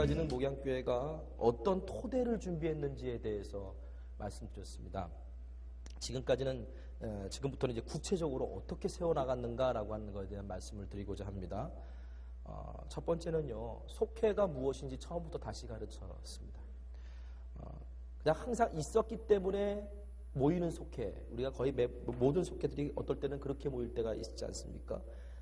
지금까지는 목양교회가 어떤 토대를 준비했는지에 대해서 말씀드렸습니다. 지금부터는 이제 구체적으로 어떻게 세워나갔는가라고 하는 것에 대한 말씀을 드리고자 합니다. 첫 번째는요, 속회가 무엇인지 처음부터 다시 가르쳤습니다. 그냥 항상 있었기 때문에 모이는 속회, 우리가 거의 모든 속회들이 어떨 때는 그렇게 모일 때가 있지 않습니까?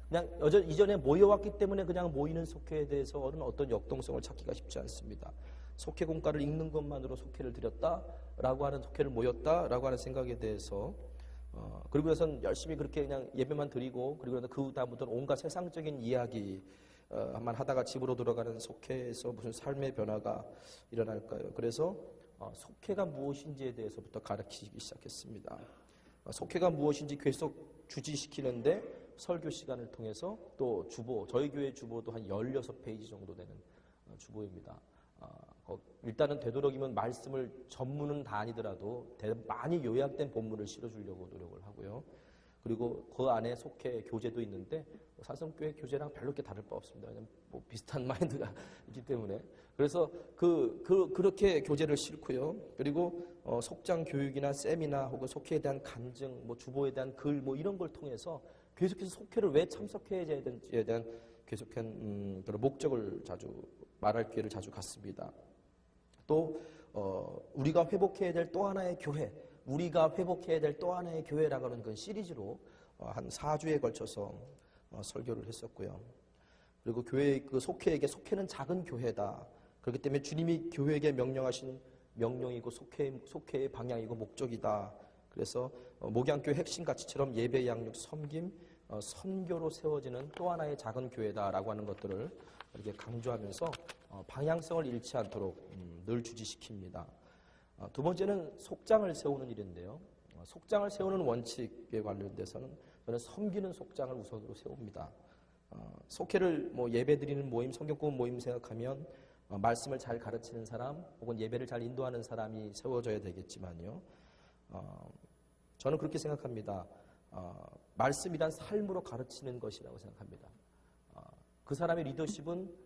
그냥 이전에 모여왔기 때문에 그냥 모이는 속회에 대해서는 어떤 역동성을 찾기가 쉽지 않습니다. 속회 공과를 읽는 것만으로 속회를 드렸다라고 하는, 속회를 모였다라고 하는 생각에 대해서 그리고 나서는 열심히 그렇게 그냥 예배만 드리고, 그리고 그 다음부터는 온갖 세상적인 이야기만 하다가 집으로 들어가는 속회에서 무슨 삶의 변화가 일어날까요? 그래서 속회가 무엇인지에 대해서부터 가르치기 시작했습니다. 속회가 무엇인지 계속 주지시키는데 설교 시간을 통해서 또 저희 교회 주보도 한 16페이지 정도 되는 주보입니다. 일단은 되도록이면 말씀을 전문은 다 아니더라도 많이 요약된 본문을 실어주려고 노력을 하고요. 그리고 그 안에 속회 교재도 있는데 사성교회 교재랑 별로 이렇게 다를 바 없습니다. 왜냐면 비슷한 마인드가 있기 때문에. 그래서 그렇게 교재를 싣고요. 그리고 속장 교육이나 세미나 혹은 속회에 대한 간증, 주보에 대한 글 이런 걸 통해서 계속해서 속회를 왜 참석해야 되는지에 대한 계속한 그런 목적을 말할 기회를 자주 갖습니다. 또 우리가 회복해야 될 또 하나의 교회, 우리가 회복해야 될 또 하나의 교회라고 하는 그 시리즈로 한 4주에 걸쳐서 설교를 했었고요. 그리고 속회에게 속회는 작은 교회다. 그렇기 때문에 주님이 교회에게 명령하신 명령이고 속회의 방향이고 목적이다. 그래서 목양교회 핵심 가치처럼 예배, 양육, 섬김, 선교로 세워지는 또 하나의 작은 교회다라고 하는 것들을 이렇게 강조하면서 방향성을 잃지 않도록 늘 주지시킵니다. 두 번째는 속장을 세우는 일인데요. 속장을 세우는 원칙에 관련돼서는 저는 섬기는 속장을 우선으로 세웁니다. 속회를 예배 드리는 모임, 성경 공부 모임 생각하면 말씀을 잘 가르치는 사람 혹은 예배를 잘 인도하는 사람이 세워져야 되겠지만요. 저는 그렇게 생각합니다. 말씀이란 삶으로 가르치는 것이라고 생각합니다. 그 사람의 리더십은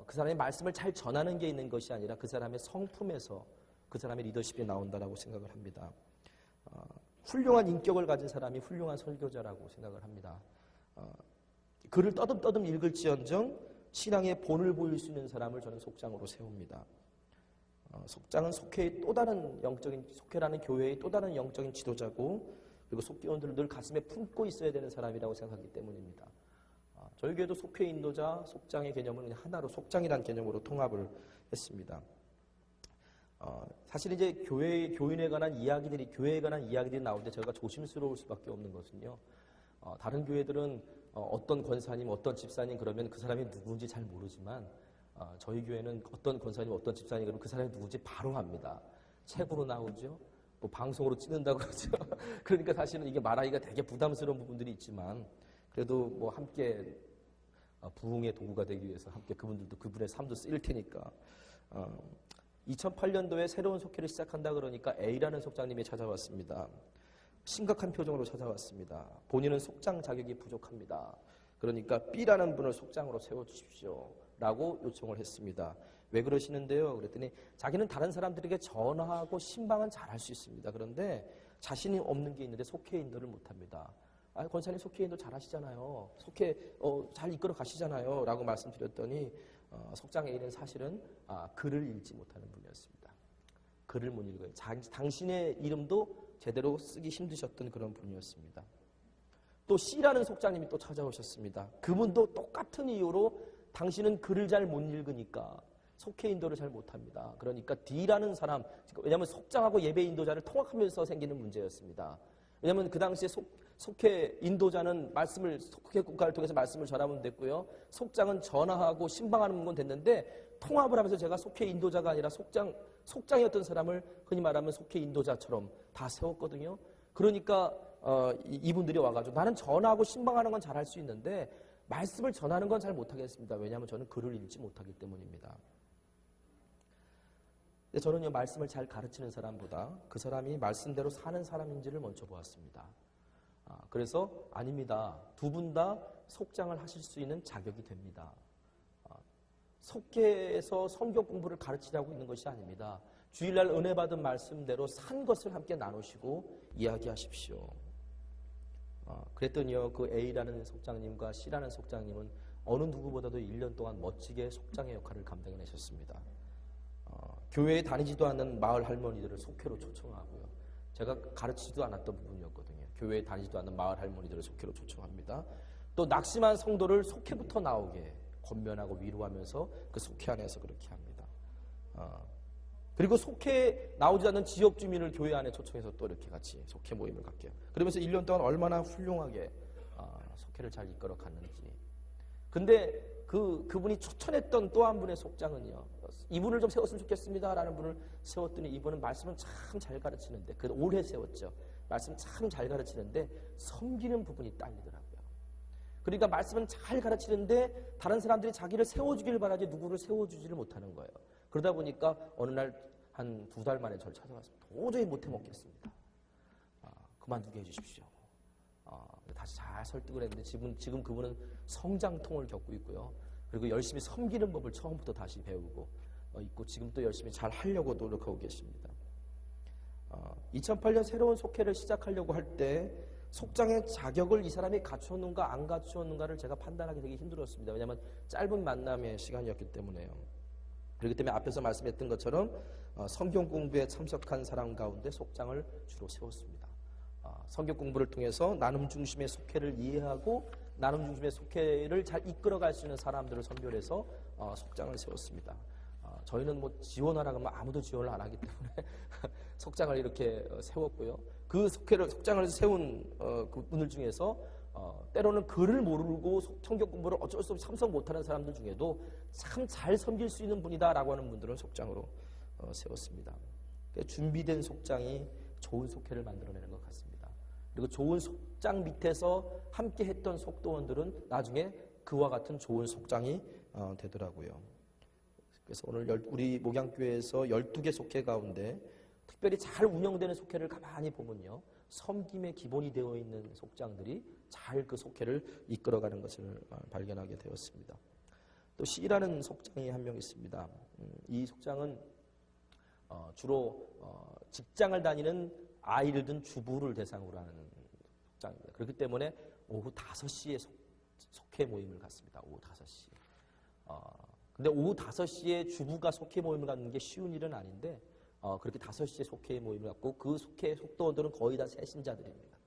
그 사람의 말씀을 잘 전하는 게 있는 것이 아니라 그 사람의 성품에서 그 사람의 리더십이 나온다라고 생각을 합니다. 훌륭한 인격을 가진 사람이 훌륭한 설교자라고 생각을 합니다. 글을 떠듬떠듬 읽을지언정 신앙의 본을 보일 수 있는 사람을 저는 속장으로 세웁니다. 속장은 속회라는 교회의 또 다른 영적인 지도자고, 그리고 속교원들을 늘 가슴에 품고 있어야 되는 사람이라고 생각하기 때문입니다. 저희 교회도 속회 인도자, 속장의 개념은 그냥 하나로 속장이라는 개념으로 통합을 했습니다. 사실 이제 교회에 관한 이야기들이 나올 때 저희가 조심스러울 수밖에 없는 것은요. 다른 교회들은 어떤 권사님, 어떤 집사님 그러면 그 사람이 누구인지 잘 모르지만 저희 교회는 어떤 권사님, 어떤 집사님 그러면 그 사람이 누구인지 바로 압니다. 책으로 나오죠. 또 방송으로 찍는다고 그러죠. 그러니까 사실은 이게 말하기가 되게 부담스러운 부분들이 있지만 그래도 함께 부흥의 도구가 되기 위해서 함께 그분의 삶도 쓰일 테니까 2008년도에 새로운 속회를 시작한다 그러니까 A라는 속장님이 찾아왔습니다. 심각한 표정으로 찾아왔습니다. 본인은 속장 자격이 부족합니다. 그러니까 B라는 분을 속장으로 세워주십시오 라고 요청을 했습니다. 왜 그러시는데요? 그랬더니 자기는 다른 사람들에게 전하고 신방은 잘할 수 있습니다. 그런데 자신이 없는 게 있는데 속회 인도를 못합니다. 권사님 속회 인도 잘하시잖아요. 속회 잘 이끌어 가시잖아요 라고 말씀드렸더니 속장 A는 사실은 글을 읽지 못하는 분이었습니다. 글을 못 읽어요. 당신의 이름도 제대로 쓰기 힘드셨던 그런 분이었습니다. 또 C라는 속장님이 또 찾아오셨습니다. 그분도 똑같은 이유로 당신은 글을 잘 못 읽으니까 속회 인도를 잘 못합니다. 그러니까 D라는 사람, 왜냐하면 속장하고 예배 인도자를 통합하면서 생기는 문제였습니다. 왜냐하면 그 당시에 속회 인도자는 속회 국가를 통해서 말씀을 전하면 됐고요. 속장은 전하하고 신방하는 건 됐는데 통합을 하면서 제가 속회 인도자가 아니라 속장이었던 사람을 흔히 말하면 속회 인도자처럼 다 세웠거든요. 그러니까 이분들이 와가지고 나는 전하고 신방하는 건 잘할 수 있는데 말씀을 전하는 건 잘 못하겠습니다. 왜냐하면 저는 글을 읽지 못하기 때문입니다. 근데 저는요, 말씀을 잘 가르치는 사람보다 그 사람이 말씀대로 사는 사람인지를 먼저 보았습니다. 그래서 아닙니다. 두 분 다 속장을 하실 수 있는 자격이 됩니다. 속회에서 성경 공부를 가르치라고 있는 것이 아닙니다. 주일날 은혜 받은 말씀대로 산 것을 함께 나누시고 이야기하십시오. 그랬더니요, 그 A라는 속장님과 C라는 속장님은 어느 누구보다도 1년 동안 멋지게 속장의 역할을 감당해내셨습니다. 교회에 다니지도 않는 마을 할머니들을 속회로 초청하고요. 제가 가르치지도 않았던 부분이었거든요. 교회에 다니지도 않는 마을 할머니들을 속회로 초청합니다. 또 낙심한 성도를 속회부터 나오게 권면하고 위로하면서 그 속회 안에서 그렇게 합니다. 그리고 속회에 나오지 않는 지역 주민을 교회 안에 초청해서 또 이렇게 같이 속회 모임을 갖게요. 그러면서 1년 동안 얼마나 훌륭하게 속회를 잘 이끌어 갔는지. 근데 그분이 추천했던 또 한 분의 속장은요, 이분을 좀 세웠으면 좋겠습니다 라는 분을 세웠더니 이분은 말씀은 참 잘 가르치는데, 오래 세웠죠. 말씀 참 잘 가르치는데 섬기는 부분이 딸리더라고요. 그러니까 말씀은 잘 가르치는데 다른 사람들이 자기를 세워주길 바라지 누구를 세워주지를 못하는 거예요. 그러다 보니까 어느 날 한 2달 만에 저를 찾아왔습니다. 도저히 못해 먹겠습니다. 그만두게 해주십시오. 다시 잘 설득을 했는데 지금 그분은 성장통을 겪고 있고요. 그리고 열심히 섬기는 법을 처음부터 다시 배우고 있고 지금 또 열심히 잘 하려고 노력하고 계십니다. 2008년 새로운 속회를 시작하려고 할 때 속장의 자격을 이 사람이 갖추었는가 안 갖추었는가를 제가 판단하기 되게 힘들었습니다. 왜냐하면 짧은 만남의 시간이었기 때문에요. 그렇기 때문에 앞에서 말씀했던 것처럼 성경 공부에 참석한 사람 가운데 속장을 주로 세웠습니다. 성경 공부를 통해서 나눔 중심의 속회를 이해하고 나눔 중심의 속회를 잘 이끌어갈 수 있는 사람들을 선별해서 속장을 세웠습니다. 저희는 뭐 지원하라고 하면 아무도 지원을 안 하기 때문에 속장을 이렇게 세웠고요. 그 속장을 세운 그분들 중에서 때로는 글을 모르고 성경 공부를 어쩔 수 없이 참석 못하는 사람들 중에도 참 잘 섬길 수 있는 분이다라고 하는 분들은 속장으로 세웠습니다. 준비된 속장이 좋은 속회를 만들어내는 것 같습니다. 그리고 좋은 속장 밑에서 함께 했던 속도원들은 나중에 그와 같은 좋은 속장이 되더라고요. 그래서 오늘 우리 목양교회에서 12개 속회 가운데 특별히 잘 운영되는 속회를 가만히 보면요, 섬김의 기본이 되어 있는 속장들이 잘 그 속회를 이끌어가는 것을 발견하게 되었습니다. 또 C라는 속장이 한 명 있습니다. 이 속장은 주로 직장을 다니는 아이를 둔 주부를 대상으로 하는 속장입니다. 그렇기 때문에 오후 5시에 속회 모임을 갖습니다. 오후 5시. 근데 오후 5시에 주부가 속회 모임을 갖는 게 쉬운 일은 아닌데 그렇게 5시에 속회 모임을 갖고 그 속회 속도원들은 거의 다 새신자들입니다.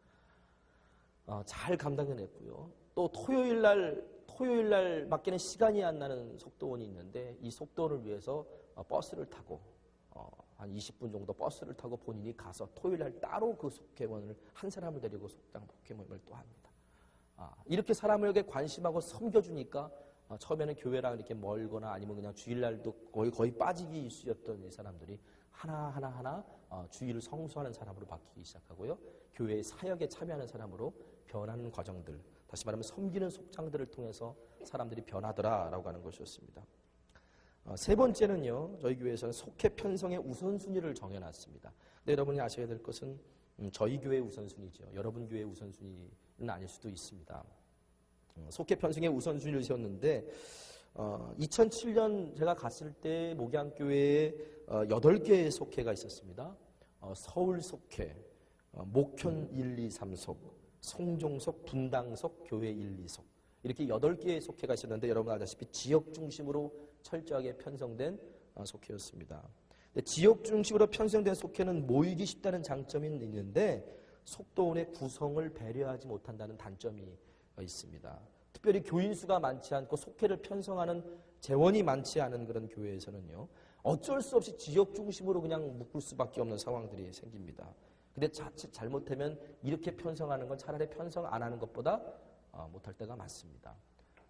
잘 감당해냈고요. 또 토요일날 밖에는 시간이 안 나는 속도원이 있는데 이 속도원을 위해서 버스를 타고 한 20분 정도 버스를 타고 본인이 가서 토요일날 따로 그 속회원을 한 사람을 데리고 속회 모임을 또 합니다. 이렇게 사람에게 관심하고 섬겨주니까 처음에는 교회랑 이렇게 멀거나 아니면 그냥 주일날도 거의 빠지기 일쑤였던 이 사람들이 하나 주일을 성수하는 사람으로 바뀌기 시작하고요. 교회의 사역에 참여하는 사람으로 변하는 과정들, 다시 말하면 섬기는 속장들을 통해서 사람들이 변하더라라고 하는 것이었습니다. 세 번째는요, 저희 교회에서는 속회 편성의 우선순위를 정해놨습니다. 근데 여러분이 아셔야 될 것은 저희 교회의 우선순위죠. 여러분 교회의 우선순위는 아닐 수도 있습니다. 속회 편성의 우선순위를 세웠는데 2007년 제가 갔을 때 목양교회에 8개의 속회가 있었습니다. 서울 속회, 목현 1, 2, 3속, 송종속, 분당속, 교회 1, 2속 이렇게 8개의 속회가 있었는데 여러분 아시다시피 지역 중심으로 철저하게 편성된 속회였습니다. 지역 중심으로 편성된 속회는 모이기 쉽다는 장점이 있는데 속도원의 구성을 배려하지 못한다는 단점이 있습니다. 특별히 교인 수가 많지 않고 속회를 편성하는 재원이 많지 않은 그런 교회에서는요, 어쩔 수 없이 지역 중심으로 그냥 묶을 수밖에 없는 상황들이 생깁니다. 근데 자칫 잘못하면 이렇게 편성하는 건 차라리 편성 안 하는 것보다 못할 때가 많습니다.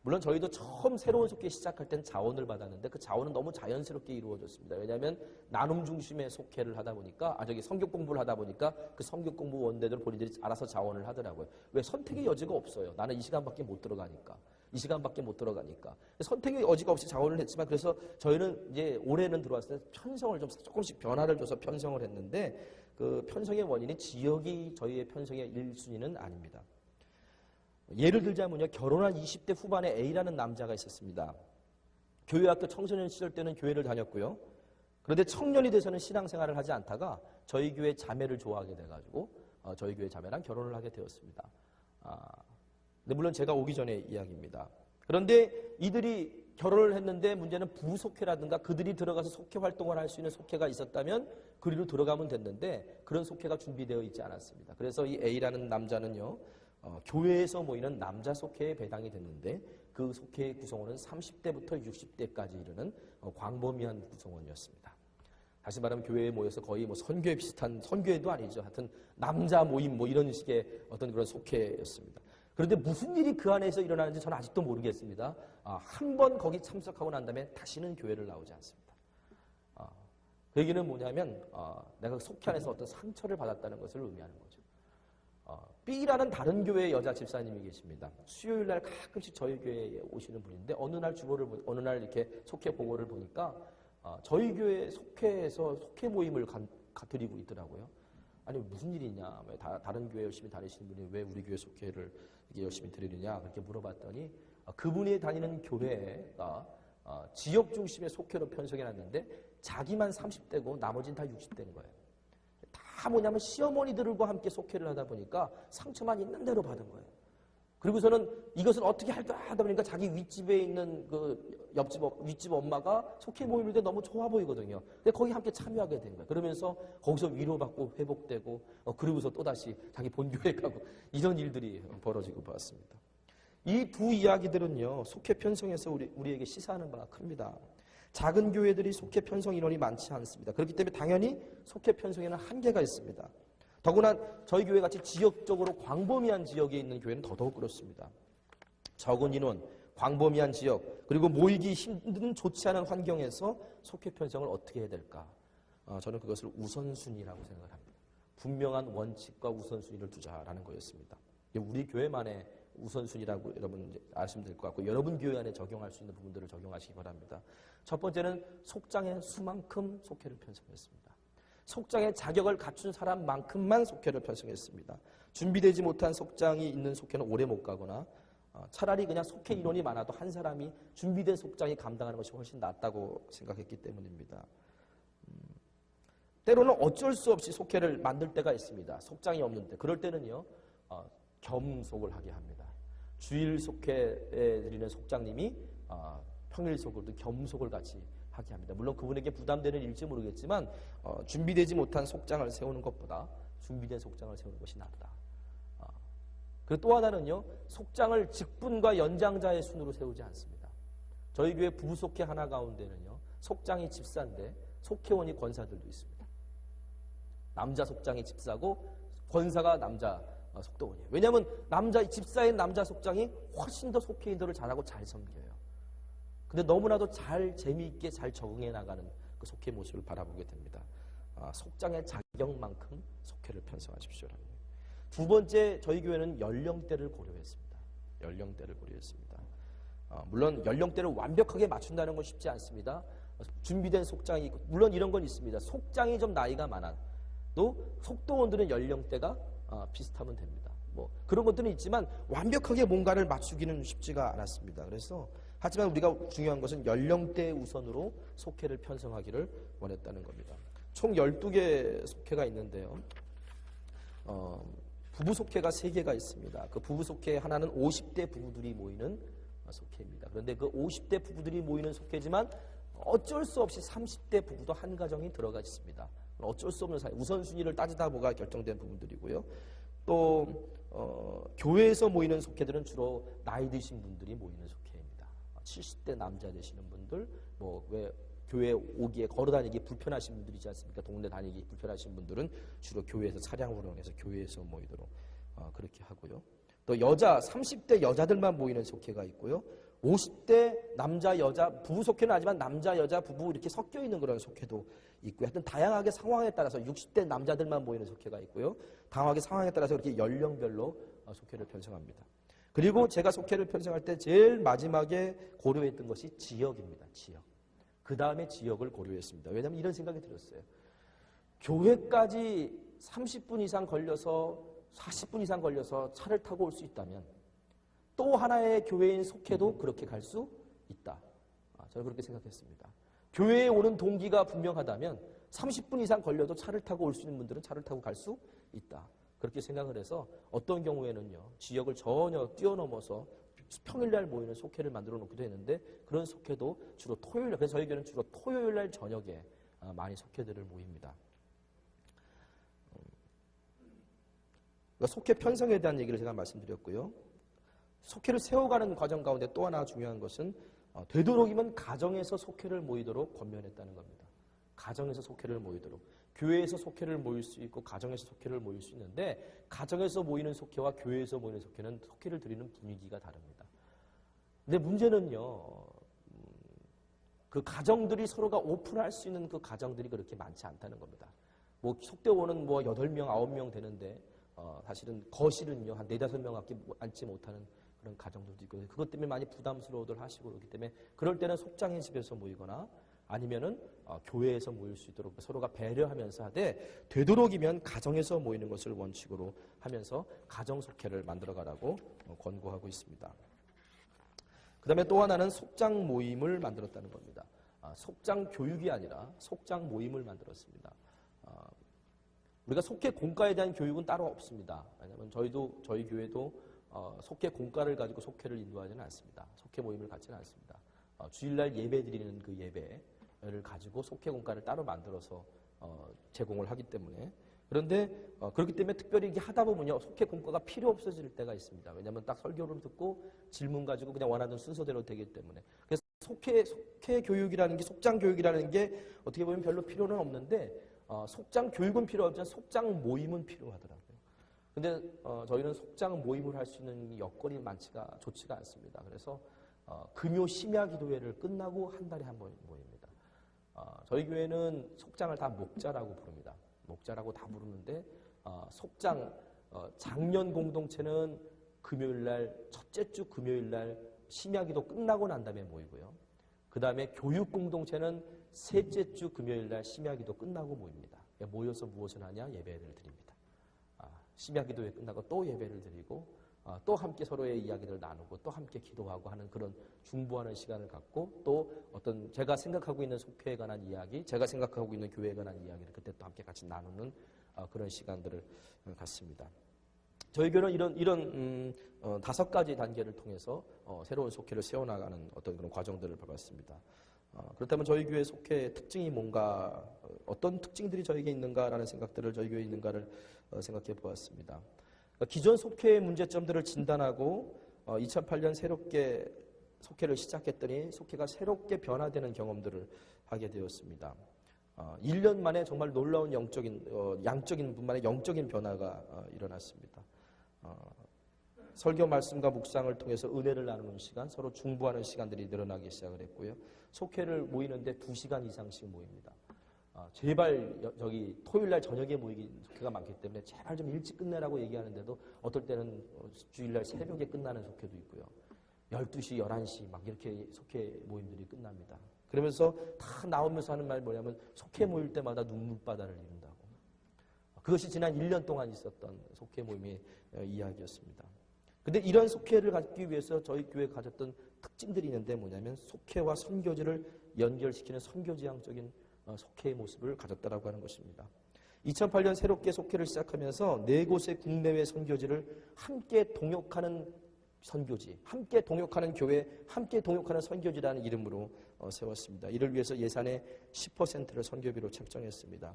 물론 저희도 처음 새로운 속회 시작할 땐 자원을 받았는데 그 자원은 너무 자연스럽게 이루어졌습니다. 왜냐하면 나눔 중심의 속회를 하다 보니까 성경 공부를 하다 보니까 그 성경 공부 원대들 본인들이 알아서 자원을 하더라고요. 왜? 선택의 여지가 없어요. 나는 이 시간밖에 못 들어가니까. 선택의 여지가 없이 자원을 했지만, 그래서 저희는 이제 올해는 들어왔을 때 편성을 좀 조금씩 변화를 줘서 편성을 했는데 그 편성의 원인이 지역이 저희의 편성의 1순위는 아닙니다. 예를 들자면요, 결혼한 20대 후반에 A라는 남자가 있었습니다. 교회학교 청소년 시절 때는 교회를 다녔고요. 그런데 청년이 돼서는 신앙생활을 하지 않다가 저희 교회 자매를 좋아하게 돼가지고 저희 교회 자매랑 결혼을 하게 되었습니다. 근데 물론 제가 오기 전의 이야기입니다. 그런데 이들이 결혼을 했는데 문제는 부속회라든가 그들이 들어가서 속회 활동을 할 수 있는 속회가 있었다면 그리로 들어가면 됐는데 그런 속회가 준비되어 있지 않았습니다. 그래서 이 A라는 남자는요, 교회에서 모이는 남자 속회에 배당이 됐는데 그 속회의 구성원은 30대부터 60대까지 이르는 광범위한 구성원이었습니다. 다시 말하면 교회에 모여서 거의 뭐 선교회 비슷한, 선교회도 아니죠. 하여튼 남자 모임 뭐 이런 식의 어떤 그런 속회였습니다. 그런데 무슨 일이 그 안에서 일어나는지 저는 아직도 모르겠습니다. 한 번 거기 참석하고 난 다음에 다시는 교회를 나오지 않습니다. 그 얘기는 뭐냐면 내가 속회 안에서 어떤 상처를 받았다는 것을 의미하는 거죠. B라는 다른 교회의 여자 집사님이 계십니다. 수요일 날 가끔씩 저희 교회에 오시는 분인데 어느 날 이렇게 속회 보고를 보니까 저희 교회 속회에서 속회 모임을 드리고 있더라고요. 아니 무슨 일이 있냐? 왜 다른 교회 열심히 다니시는 분이 왜 우리 교회 속회를 이렇게 열심히 드리느냐? 그렇게 물어봤더니 그분이 다니는 교회가 지역 중심의 속회로 편성해놨는데 자기만 30대고 나머지는 다 60대인 거예요. 다 뭐냐면 시어머니들과 함께 속회를 하다 보니까 상처만 있는 대로 받은 거예요. 그리고서는 이것을 어떻게 할까 하다 보니까 자기 윗집에 있는 그 윗집 엄마가 속회 모임일 때 너무 좋아 보이거든요. 근데 거기 함께 참여하게 된 거예요. 그러면서 거기서 위로받고 회복되고 그러고서 또다시 자기 본교회 가고 이런 일들이 벌어지고 봤습니다. 이 두 이야기들은요, 속회 편성에서 우리에게 시사하는 바가 큽니다. 작은 교회들이 속회 편성 인원이 많지 않습니다. 그렇기 때문에 당연히 속회 편성에는 한계가 있습니다. 더구나 저희 교회같이 지역적으로 광범위한 지역에 있는 교회는 더더욱 그렇습니다. 적은 인원, 광범위한 지역, 그리고 모이기 힘든 좋지 않은 환경에서 속회 편성을 어떻게 해야 될까? 저는 그것을 우선순위라고 생각을 합니다. 분명한 원칙과 우선순위를 두자라는 거였습니다. 우리 교회만의 우선순위라고 여러분 아시면 될 것 같고 여러분 교회 안에 적용할 수 있는 부분들을 적용하시기 바랍니다. 첫 번째는 속장의 수만큼 속회를 편성했습니다. 속장의 자격을 갖춘 사람만큼만 속회를 편성했습니다. 준비되지 못한 속장이 있는 속회는 오래 못 가거나 차라리 그냥 속회 인원이 많아도 한 사람이 준비된 속장이 감당하는 것이 훨씬 낫다고 생각했기 때문입니다. 때로는 어쩔 수 없이 속회를 만들 때가 있습니다. 속장이 없는 때. 그럴 때는요, 겸속을 하게 합니다. 주일 속회에 드리는 속장님이 평일 속으로도 겸속을 같이 하게 합니다. 물론 그분에게 부담되는 일일지 모르겠지만 준비되지 못한 속장을 세우는 것보다 준비된 속장을 세우는 것이 낫다. 그리고 또 하나는요, 속장을 직분과 연장자의 순으로 세우지 않습니다. 저희 교회 부속회 하나 가운데는요, 속장이 집사인데 속회원이 권사들도 있습니다. 남자 속장이 집사고 권사가 남자 속도원이에요. 왜냐하면 집사인 남자 속장이 훨씬 더 속회인들을 잘하고 잘 섬겨요. 근데 너무나도 재미있게 잘 적응해 나가는 그 속회 모습을 바라보게 됩니다. 속장의 자격만큼 속회를 편성하십시오라는. 두 번째, 저희 교회는 연령대를 고려했습니다. 연령대를 고려했습니다. 물론 연령대를 완벽하게 맞춘다는 건 쉽지 않습니다. 준비된 속장이 있고, 물론 이런 건 있습니다. 속장이 좀 나이가 많아도 속도원들은 연령대가 비슷하면 됩니다. 뭐 그런 것들은 있지만 완벽하게 뭔가를 맞추기는 쉽지가 않았습니다. 그래서 하지만 우리가 중요한 것은 연령대 우선으로 속회를 편성하기를 원했다는 겁니다. 총 12개 속회가 있는데요. 부부 속회가 3개가 있습니다. 그 부부 속회 하나는 50대 부부들이 모이는 속회입니다. 그런데 그 50대 부부들이 모이는 속회지만 어쩔 수 없이 30대 부부도 한 가정이 들어가 있습니다. 어쩔 수 없는 사이, 우선순위를 따지다 보가 결정된 부분들이고요. 또 교회에서 모이는 속회들은 주로 나이 드신 분들이 모이는 속회입니다. 70대 남자 되시는 분들, 뭐 왜 교회 오기에 걸어다니기 불편하신 분들이지 않습니까? 동네 다니기 불편하신 분들은 주로 교회에서 차량을 운행해서 교회에서 모이도록 그렇게 하고요. 또 30대 여자들만 모이는 속회가 있고요. 50대 남자 여자 부부 속회는 아니지만 남자 여자 부부 이렇게 섞여 있는 그런 속회도 있고요. 하여튼 다양하게 상황에 따라서 60대 남자들만 모이는 속회가 있고요. 다양하게 상황에 따라서 이렇게 연령별로 속회를 편성합니다. 그리고 제가 속회를 편성할 때 제일 마지막에 고려했던 것이 지역입니다. 지역. 그 다음에 지역을 고려했습니다. 왜냐하면 이런 생각이 들었어요. 교회까지 30분 이상 걸려서 40분 이상 걸려서 차를 타고 올 수 있다면 또 하나의 교회인 속회도 그렇게 갈 수 있다. 저는 그렇게 생각했습니다. 교회에 오는 동기가 분명하다면 30분 이상 걸려도 차를 타고 올 수 있는 분들은 차를 타고 갈 수 있다. 그렇게 생각을 해서 어떤 경우에는요, 지역을 전혀 뛰어넘어서 평일날 모이는 속회를 만들어 놓기도 했는데, 그런 속회도 주로 토요일, 그래서 저희 교회는 주로 토요일날 저녁에 많이 속회들을 모입니다. 속회 편성에 대한 얘기를 제가 말씀드렸고요. 속회를 세워가는 과정 가운데 또 하나 중요한 것은 되도록이면 가정에서 속회를 모이도록 권면했다는 겁니다. 가정에서 속회를 모이도록. 교회에서 속회를 모일 수 있고 가정에서 속회를 모일 수 있는데, 가정에서 모이는 속회와 교회에서 모이는 속회는 속회를 드리는 분위기가 다릅니다. 근데 문제는요, 그 가정들이 서로가 오픈할 수 있는 그 가정들이 그렇게 많지 않다는 겁니다. 뭐 속대원은 뭐 8명, 9명 되는데 사실은 거실은요 한 4-5명밖에 앉지 못하는 그런 가정들도 있고, 그것 때문에 많이 부담스러워들 하시고 그렇기 때문에 그럴 때는 속장의 집에서 모이거나 아니면은 교회에서 모일 수 있도록 서로가 배려하면서 하되, 되도록이면 가정에서 모이는 것을 원칙으로 하면서 가정 속회를 만들어가라고 권고하고 있습니다. 그 다음에 또 하나는 속장 모임을 만들었다는 겁니다. 속장 교육이 아니라 속장 모임을 만들었습니다. 우리가 속회 공과에 대한 교육은 따로 없습니다. 왜냐하면 저희 교회도 속회 공과를 가지고 속회를 인도하지는 않습니다. 속회 모임을 갖지는 않습니다. 주일날 예배 드리는 그 예배를 가지고 속회 공과를 따로 만들어서 제공을 하기 때문에, 그런데 그렇기 때문에 특별히 이게 하다 보면요 속회 공과가 필요 없어질 때가 있습니다. 왜냐하면 딱 설교를 듣고 질문 가지고 그냥 원하는 순서대로 되기 때문에. 그래서 속회 교육이라는 게, 속장 교육이라는 게 어떻게 보면 별로 필요는 없는데, 속장 교육은 필요 없지만 속장 모임은 필요하더라고요. 근데 저희는 속장 모임을 할 수 있는 여건이 좋지가 않습니다. 그래서 금요 심야 기도회를 끝나고 한 달에 한 번 모입니다. 저희 교회는 속장을 다 목자라고 부릅니다. 목자라고 다 부르는데, 속장 작년 공동체는 금요일날, 첫째 주 금요일날 심야 기도 끝나고 난 다음에 모이고요. 그 다음에 교육 공동체는 셋째 주 금요일날 심야 기도 끝나고 모입니다. 모여서 무엇을 하냐? 예배를 드립니다. 심야 기도회 끝나고 또 예배를 드리고 또 함께 서로의 이야기를 나누고 또 함께 기도하고 하는 그런 중보하는 시간을 갖고, 또 어떤 제가 생각하고 있는 속회에 관한 이야기, 제가 생각하고 있는 교회에 관한 이야기를 그때 또 함께 같이 나누는 그런 시간들을 갖습니다. 저희 교회는 이런 5가지 단계를 통해서 새로운 속회를 세워나가는 어떤 그런 과정들을 밟았습니다. 그렇다면 저희 교회 속회의 특징이 뭔가, 어떤 특징들이 저에게 있는가라는 생각들을, 저희 교회에 있는가를 생각해 보았습니다. 기존 속회의 문제점들을 진단하고 2008년 새롭게 속회를 시작했더니 속회가 새롭게 변화되는 경험들을 하게 되었습니다. 1년 만에 정말 놀라운 양적인 뿐만 아니라 영적인 변화가 일어났습니다. 설교 말씀과 묵상을 통해서 은혜를 나누는 시간, 서로 중보하는 시간들이 늘어나기 시작을 했고요. 속회를 모이는데 2시간 이상씩 모입니다. 제발 토요일날 저녁에 모이기 속회가 많기 때문에 제발 좀 일찍 끝내라고 얘기하는데도 어떨 때는 주일날 새벽에 끝나는 속회도 있고요. 12시, 11시 막 이렇게 속회 모임들이 끝납니다. 그러면서 다 나오면서 하는 말이 뭐냐면, 속회 모일 때마다 눈물바다를 이룬다고. 그것이 지난 1년 동안 있었던 속회 모임의 이야기였습니다. 근데 이런 속회를 갖기 위해서 저희 교회가 가졌던 특징들이 있는데, 뭐냐면 속회와 선교지를 연결시키는 선교지향적인 속회의 모습을 가졌다라고 하는 것입니다. 2008년 새롭게 속회를 시작하면서 4곳의 국내외 선교지를 함께 동역하는 선교지, 함께 동역하는 교회, 함께 동역하는 선교지라는 이름으로 세웠습니다. 이를 위해서 예산의 10%를 선교비로 책정했습니다.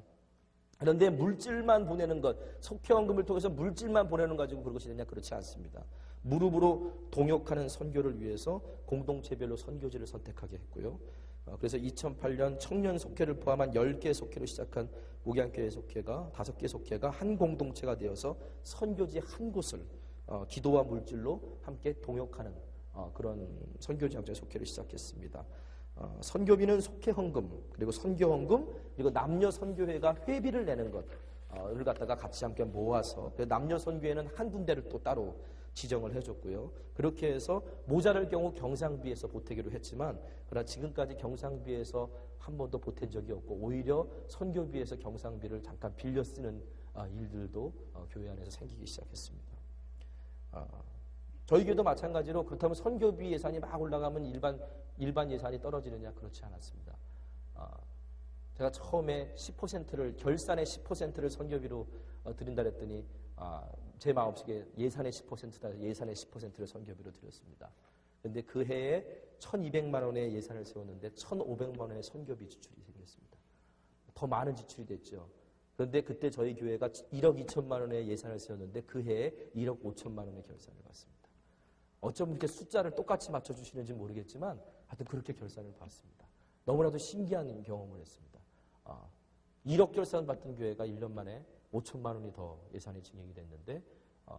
그런데 물질만 보내는 것, 속회원금을 통해서 물질만 보내는 것 가지고 그것이 되냐? 그렇지 않습니다. 무릎으로 동역하는 선교를 위해서 공동체별로 선교지를 선택하게 했고요. 그래서 2008년 청년 속회를 포함한 10개 속회로 시작한 목양교회 속회가 5개 속회가 한 공동체가 되어서 선교지 한 곳을 기도와 물질로 함께 동역하는 그런 선교지향적 속회를 시작했습니다. 선교비는 속회 헌금, 그리고 선교 헌금, 그리고 남녀 선교회가 회비를 내는 것을 갖다가 같이 함께 모아서, 남녀 선교회는 한 군데를 또 따로 지정을 해줬고요. 그렇게 해서 모자랄 경우 경상비에서 보태기로 했지만, 그러나 지금까지 경상비에서 한 번도 보탠 적이 없고, 오히려 선교비에서 경상비를 잠깐 빌려 쓰는 일들도 교회 안에서 생기기 시작했습니다. 저희 교회도 마찬가지로 그렇다면 선교비 예산이 막 올라가면 일반 예산이 떨어지느냐? 그렇지 않았습니다. 제가 처음에 10%를 결산의 10%를 선교비로 드린다 그랬더니 제 마음속에 예산의 10%다. 예산의 10%를 선교비로 드렸습니다. 그런데 그 해에 1,200만 원의 예산을 세웠는데 1,500만 원의 선교비 지출이 생겼습니다. 더 많은 지출이 됐죠. 그런데 그때 저희 교회가 1억 2천만 원의 예산을 세웠는데 그 해에 1억 5천만 원의 결산을 받습니다. 어쩜 이렇게 숫자를 똑같이 맞춰주시는지 모르겠지만 하여튼 그렇게 결산을 받습니다. 너무나도 신기한 경험을 했습니다. 1억 결산 받던 교회가 1년 만에 5천만 원이 더 예산이 증액이 됐는데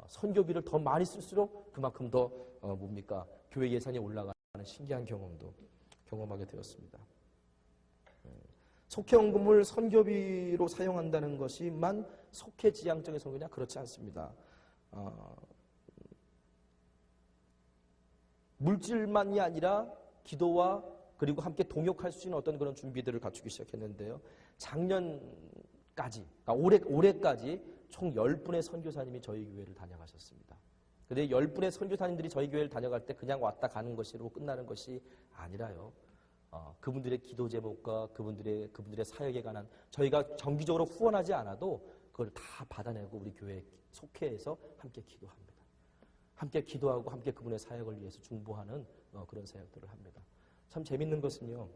선교비를 더 많이 쓸수록 그만큼 더 교회 예산이 올라가는 신기한 경험도 경험하게 되었습니다. 속회헌금을 선교비로 사용한다는 것이만 속회지향적인 선교냐? 그렇지 않습니다. 물질만이 아니라 기도와 그리고 함께 동역할 수 있는 어떤 그런 준비들을 갖추기 시작했는데요. 작년까지, 그러니까 올해까지 총 10분의 선교사님이 저희 교회를 다녀가셨습니다. 그런데 10분의 선교사님들이 저희 교회를 다녀갈 때 그냥 왔다 가는 것으로 끝나는 것이 아니라요. 그분들의 기도 제목과 그분들의 사역에 관한 저희가 정기적으로 후원하지 않아도 그걸 다 받아내고 우리 교회 속회에서 함께 기도합니다. 함께 기도하고 함께 그분의 사역을 위해서 중보하는 그런 사역들을 합니다. 참 재밌는 것은요.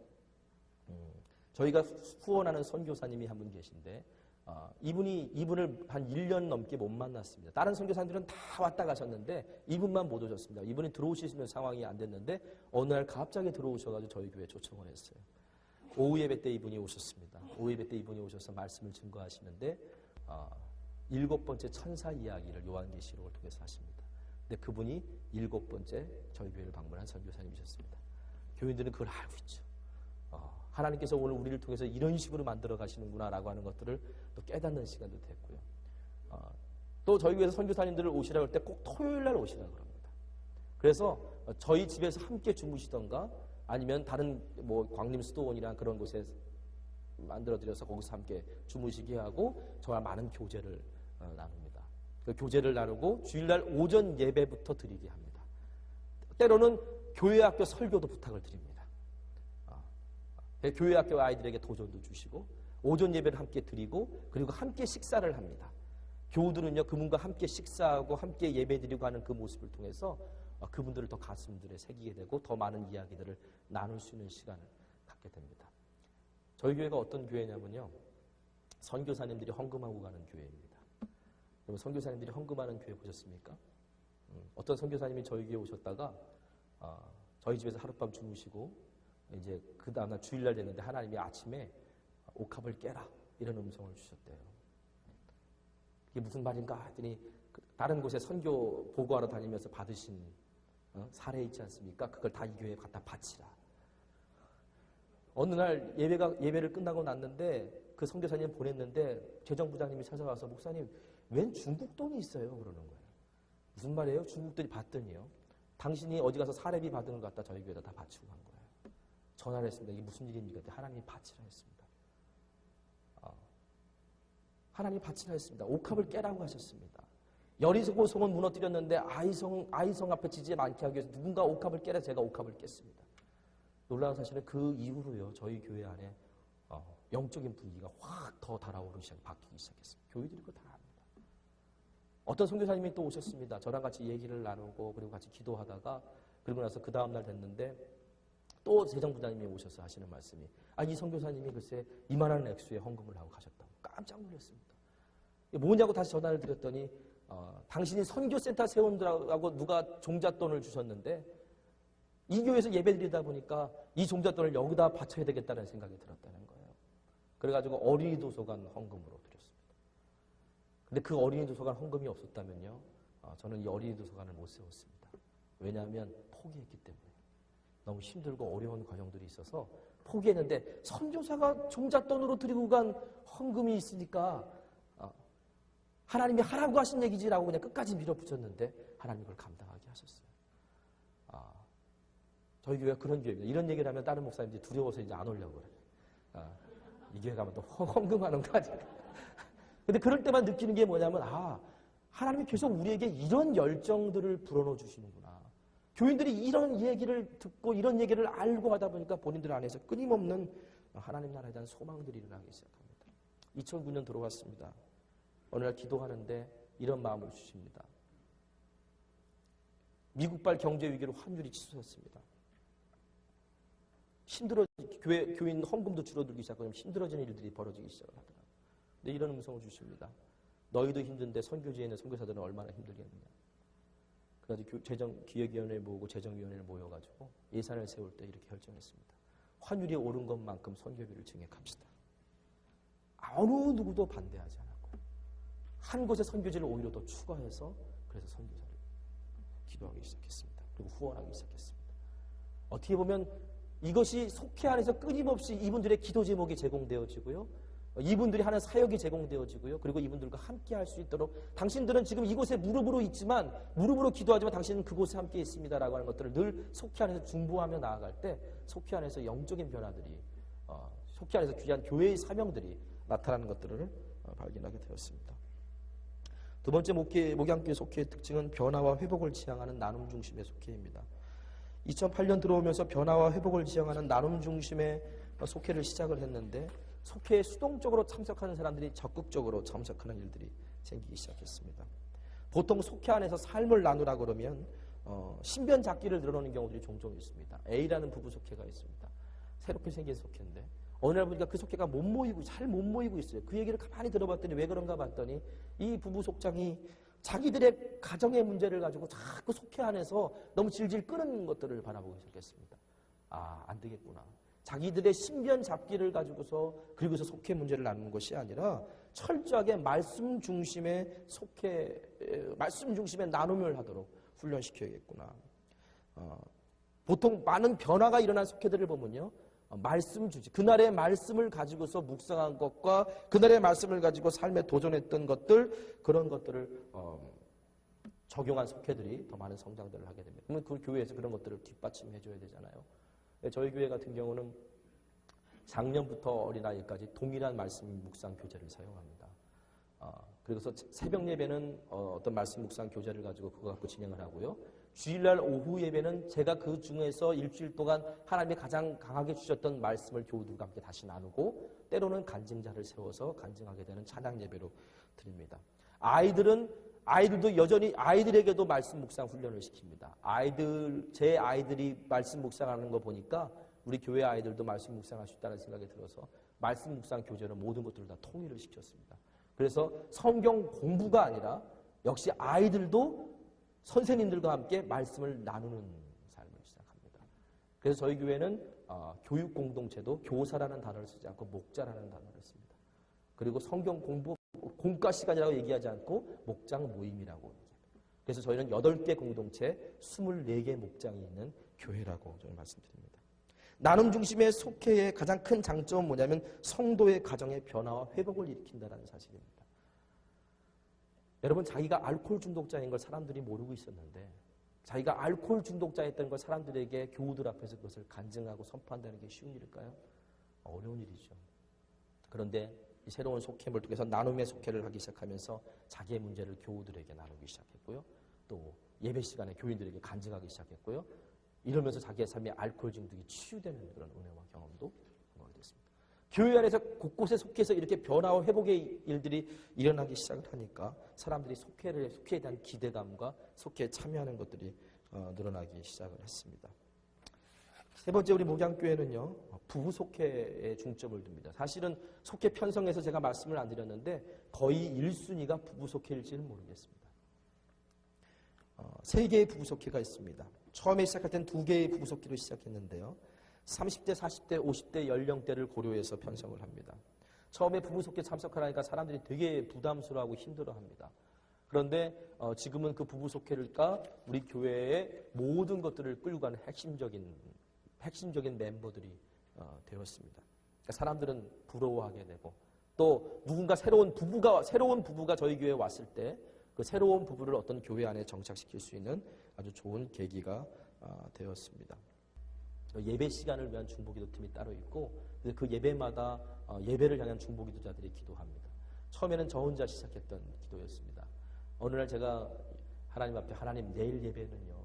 저희가 후원하는 선교사님이 한 분 계신데 이분을 한 1년 넘게 못 만났습니다. 다른 선교사님들은 다 왔다 가셨는데 이분만 못 오셨습니다. 이분이 들어오시는 상황이 안 됐는데 어느 날 갑자기 들어오셔가지고 저희 교회에 초청을 했어요. 오후 예배 때 이분이 오셨습니다. 오후 예배 때 이분이 오셔서 말씀을 증거하시는데 7번째 천사 이야기를 요한계시록을 통해서 하십니다. 근데 그분이 7번째 저희 교회를 방문한 선교사님이셨습니다. 교인들은 그걸 알고 있죠. 하나님께서 오늘 우리를 통해서 이런 식으로 만들어 가시는구나라고 하는 것들을 또 깨닫는 시간도 됐고요. 또 저희 교회에서 선교사님들을 오시라고 할 때 꼭 토요일 날 오시라고 합니다. 그래서 저희 집에서 함께 주무시던가 아니면 다른 광림 수도원이나 그런 곳에 만들어드려서 거기서 함께 주무시게 하고 저와 많은 교제를 나눕니다. 그 교제를 나누고 주일날 오전 예배부터 드리게 합니다. 때로는 교회학교 설교도 부탁을 드립니다. 교회학교 아이들에게 도전도 주시고 오전 예배를 함께 드리고 그리고 함께 식사를 합니다. 교우들은요 그분과 함께 식사하고 함께 예배드리고 하는 그 모습을 통해서 그분들을 더 가슴들에 새기게 되고 더 많은 이야기들을 나눌 수 있는 시간을 갖게 됩니다. 저희 교회가 어떤 교회냐면요. 선교사님들이 헌금하고 가는 교회입니다. 여러분 선교사님들이 헌금하는 교회 보셨습니까? 어떤 선교사님이 저희 교회에 오셨다가 저희 집에서 하룻밤 주무시고 이제 그 다음날 주일날 됐는데 하나님이 아침에 옥합을 깨라 이런 음성을 주셨대요. 이게 무슨 말인가 했더니 다른 곳에 선교 보고하러 다니면서 받으신 사례 있지 않습니까? 그걸 다 이 교회에 갖다 바치라. 어느 날 예배를 끝나고 났는데 그 선교사님 보냈는데 재정부장님이 찾아와서 목사님 웬 중국 돈이 있어요? 그러는 거예요. 무슨 말이에요? 중국 돈이 받더니요. 당신이 어디 가서 사례비 받은 걸 갖다 저희 교회에다 다 바치고 간 거예요. 전화를 했습니다. 이게 무슨 일입니까? 하나님이 바치라 했습니다. 하나님이 바치라 했습니다. 옥합을 깨라고 하셨습니다. 여리고성은 무너뜨렸는데 아이성 앞에 지지 않게 하기 위해서 누군가 옥합을 깨라 제가 옥합을 깼습니다. 놀라운 사실은 그 이후로요. 저희 교회 안에 영적인 분위기가 확 더 달아오르기 바뀌기 시작했습니다. 교회들이 그거 다 압니다. 어떤 선교사님이 또 오셨습니다. 저랑 같이 얘기를 나누고 그리고 같이 기도하다가 그리고 나서 그 다음 날 됐는데 또 재정부장님이 오셔서 하시는 말씀이 이 선교사님이 글쎄 이만한 액수의 헌금을 하고 가셨다고 깜짝 놀랐습니다. 뭐냐고 다시 전화를 드렸더니 당신이 선교센터 세운다고 누가 종잣돈을 주셨는데 이 교회에서 예배드리다 보니까 이 종잣돈을 여기다 바쳐야 되겠다는 생각이 들었다는 거예요. 그래가지고 어린이 도서관 헌금으로 드렸습니다. 근데 그 어린이 도서관 헌금이 없었다면요 저는 이 어린이 도서관을 못 세웠습니다. 왜냐하면 포기했기 때문에 너무 힘들고 어려운 과정들이 있어서 포기했는데 선교사가 종잣돈으로 드리고 간 헌금이 있으니까 하나님이 하라고 하신 얘기지라고 그냥 끝까지 밀어붙였는데 하나님이 그걸 감당하게 하셨어요. 저희 교회가 그런 교회입니다. 이런 얘기를 하면 다른 목사님들이 두려워서 이제 안 오려고 그래요. 이 교회 가면 또 헌금하는 거 아니야. 근데 그럴 때만 느끼는 게 뭐냐면 하나님이 계속 우리에게 이런 열정들을 불어넣어 주시는구나. 교인들이 이런 얘기를 듣고 이런 얘기를 알고 하다 보니까 본인들 안에서 끊임없는 하나님 나라에 대한 소망들이 일어나기 시작합니다. 2009년 들어왔습니다. 어느 날 기도하는데 이런 마음을 주십니다. 미국발 경제 위기로 환율이 치솟았습니다. 교인 헌금도 줄어들기 시작하면 힘들어지는 일들이 벌어지기 시작하더라고요. 근데 이런 음성을 주십니다. 너희도 힘든데 선교지에 있는 선교사들은 얼마나 힘들겠느냐. 그래서 기획위원회를 모으고 재정위원회를 모여가지고 예산을 세울 때 이렇게 결정했습니다. 환율이 오른 것만큼 선교비를 증액합시다. 어느 누구도 반대하지 않았고 한 곳의 선교지를 오히려 더 추가해서 그래서 선교사를 기도하기 시작했습니다. 그리고 후원하기 시작했습니다. 어떻게 보면 이것이 속회 안에서 끊임없이 이분들의 기도 제목이 제공되어지고요. 이분들이 하는 사역이 제공되어지고요. 그리고 이분들과 함께 할 수 있도록 당신들은 지금 이곳에 무릎으로 기도하지만 당신은 그곳에 함께 있습니다라고 하는 것들을 늘 속회 안에서 중보하며 나아갈 때 속회 안에서 영적인 변화들이 속회 안에서 귀한 교회의 사명들이 나타나는 것들을 발견하게 되었습니다. 두 번째 목양교회 속회의 특징은 변화와 회복을 지향하는 나눔 중심의 속회입니다. 2008년 들어오면서 변화와 회복을 지향하는 나눔 중심의 속회를 시작을 했는데 속회에 수동적으로 참석하는 사람들이 적극적으로 참석하는 일들이 생기기 시작했습니다. 보통 속회 안에서 삶을 나누라 그러면 신변 잡기를 늘어놓는 경우들이 종종 있습니다. A라는 부부 속회가 있습니다. 새롭게 생긴 속회인데 어느 날 보니까 그 속회가 잘 못 모이고 있어요. 그 얘기를 가만히 들어봤더니 왜 그런가 봤더니 이 부부 속장이 자기들의 가정의 문제를 가지고 자꾸 속회 안에서 너무 질질 끄는 것들을 바라보기 시작했습니다. 안 되겠구나. 자기들의 신변 잡기를 가지고서 그리고서 속회 문제를 나누는 것이 아니라 철저하게 말씀 중심의 나눔을 하도록 훈련시켜야겠구나. 보통 많은 변화가 일어난 속회들을 보면요. 말씀 주지. 그날의 말씀을 가지고서 묵상한 것과 그날의 말씀을 가지고 삶에 도전했던 것들, 그런 것들을 적용한 속회들이 더 많은 성장들을 하게 됩니다. 그러면 그 교회에서 그런 것들을 뒷받침해 줘야 되잖아요. 저희 교회 같은 경우는 작년부터 어린아이까지 동일한 말씀 묵상 교재를 사용합니다. 그래서 새벽 예배는 어떤 말씀 묵상 교재를 가지고 그거 갖고 진행을 하고요. 주일날 오후 예배는 제가 그 중에서 일주일 동안 하나님이 가장 강하게 주셨던 말씀을 교우들과 함께 다시 나누고 때로는 간증자를 세워서 간증하게 되는 찬양 예배로 드립니다. 아이들도 여전히 아이들에게도 말씀 묵상 훈련을 시킵니다. 제 아이들이 말씀 묵상하는 거 보니까 우리 교회 아이들도 말씀 묵상할 수 있다는 생각이 들어서 말씀 묵상 교재로 모든 것들을 다 통일을 시켰습니다. 그래서 성경 공부가 아니라 역시 아이들도 선생님들과 함께 말씀을 나누는 삶을 시작합니다. 그래서 저희 교회는 교육 공동체도 교사라는 단어를 쓰지 않고 목자라는 단어를 씁니다. 그리고 성경 공부 공과 시간이라고 얘기하지 않고 목장 모임이라고 얘기합니다. 그래서 저희는 8개 공동체 24개 목장이 있는 교회라고 저는 말씀드립니다. 나눔 중심의 속회의 가장 큰 장점은 뭐냐면 성도의 가정의 변화와 회복을 일으킨다는 사실입니다. 여러분, 자기가 알코올 중독자인 걸 사람들이 모르고 있었는데 자기가 알코올 중독자였던 걸 사람들에게 교우들 앞에서 그것을 간증하고 선포한다는 게 쉬운 일일까요? 어려운 일이죠. 그런데 이 새로운 속회를 통해서 나눔의 속회를 하기 시작하면서 자기의 문제를 교우들에게 나누기 시작했고요. 또 예배 시간에 교인들에게 간증하기 시작했고요. 이러면서 자기의 삶의 알코올 중독이 치유되는 그런 은혜와 경험도 하게 됐습니다. 교회 안에서 곳곳에 속해서 이렇게 변화와 회복의 일들이 일어나기 시작을 하니까 사람들이 속회에 대한 기대감과 속회에 참여하는 것들이 늘어나기 시작을 했습니다. 세 번째, 우리 목양교회는요, 부부 속회에 중점을 둡니다. 사실은 속회 편성에서 제가 말씀을 안 드렸는데 거의 1순위가 부부 속회일지는 모르겠습니다. 3개의 부부 속회가 있습니다. 처음에 시작할 때는 2개의 부부 속회로 시작했는데요. 30대, 40대, 50대 연령대를 고려해서 편성을 합니다. 처음에 부부 속회 참석하니까 사람들이 되게 부담스러워하고 힘들어합니다. 그런데 지금은 그 부부 속회가 우리 교회의 모든 것들을 끌고 가는 핵심적인 멤버들이 되었습니다. 그러니까 사람들은 부러워하게 되고 또 누군가 새로운 부부가 저희 교회에 왔을 때 그 새로운 부부를 어떤 교회 안에 정착시킬 수 있는 아주 좋은 계기가 되었습니다. 예배 시간을 위한 중보기도 팀이 따로 있고 그 예배마다 예배를 향한 중보기도자들이 기도합니다. 처음에는 저 혼자 시작했던 기도였습니다. 어느 날 제가 하나님 앞에 하나님 내일 예배는요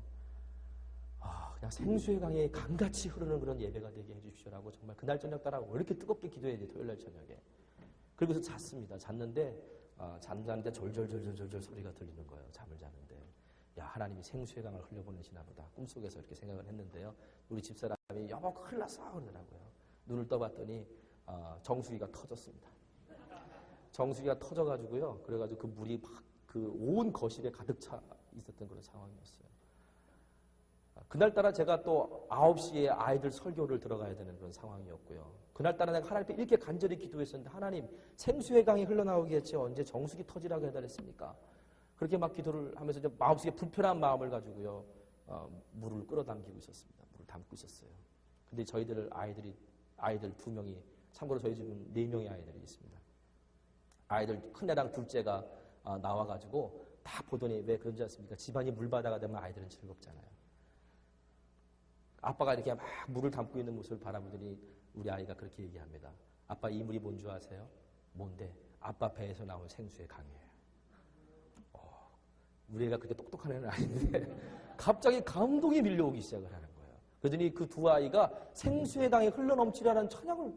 그냥 생수의 강에 강같이 흐르는 그런 예배가 되게 해주십시오라고 정말 그날 저녁 따라 왜 이렇게 뜨겁게 기도해야 돼, 토요일 날 저녁에. 그리고서 잤습니다. 잤는데 잠자는데 절절절절절 소리가 들리는 거예요. 잠을 자는데. 야, 하나님이 생수의 강을 흘려보내시나 보다. 꿈속에서 이렇게 생각을 했는데요. 우리 집사람이 여보 큰일 났어 그러더라고요. 눈을 떠봤더니 정수기가 터졌습니다. 정수기가 터져가지고요. 그래가지고 그 물이 막 그 온 거실에 가득 차 있었던 그런 상황이었어요. 그날따라 제가 또 9시에 아이들 설교를 들어가야 되는 그런 상황이었고요. 그날따라 내가 하나님 앞에 이렇게 간절히 기도했었는데 하나님 생수의 강이 흘러나오겠지 언제 정수기 터지라고 해달랬습니까? 그렇게 막 기도를 하면서 마음속에 불편한 마음을 가지고요. 물을 끌어당기고 있었습니다. 물을 담고 있었어요. 근데 저희들 아이들 2명이 참고로 저희 집은 4명의 아이들이 있습니다. 아이들 큰애랑 둘째가 나와가지고 다 보더니 왜 그런지 아십니까? 집안이 물바다가 되면 아이들은 즐겁잖아요. 아빠가 이렇게 막 물을 담고 있는 모습을 바라보더니 우리 아이가 그렇게 얘기합니다. 아빠 이 물이 뭔 줄 아세요? 뭔데? 아빠 배에서 나온 생수의 강이에요. 우리 애가 그렇게 똑똑한 애는 아닌데 갑자기 감동이 밀려오기 시작을 하는 거예요. 그러더니 그 2 아이가 생수의 강에 흘러넘치라는 찬양을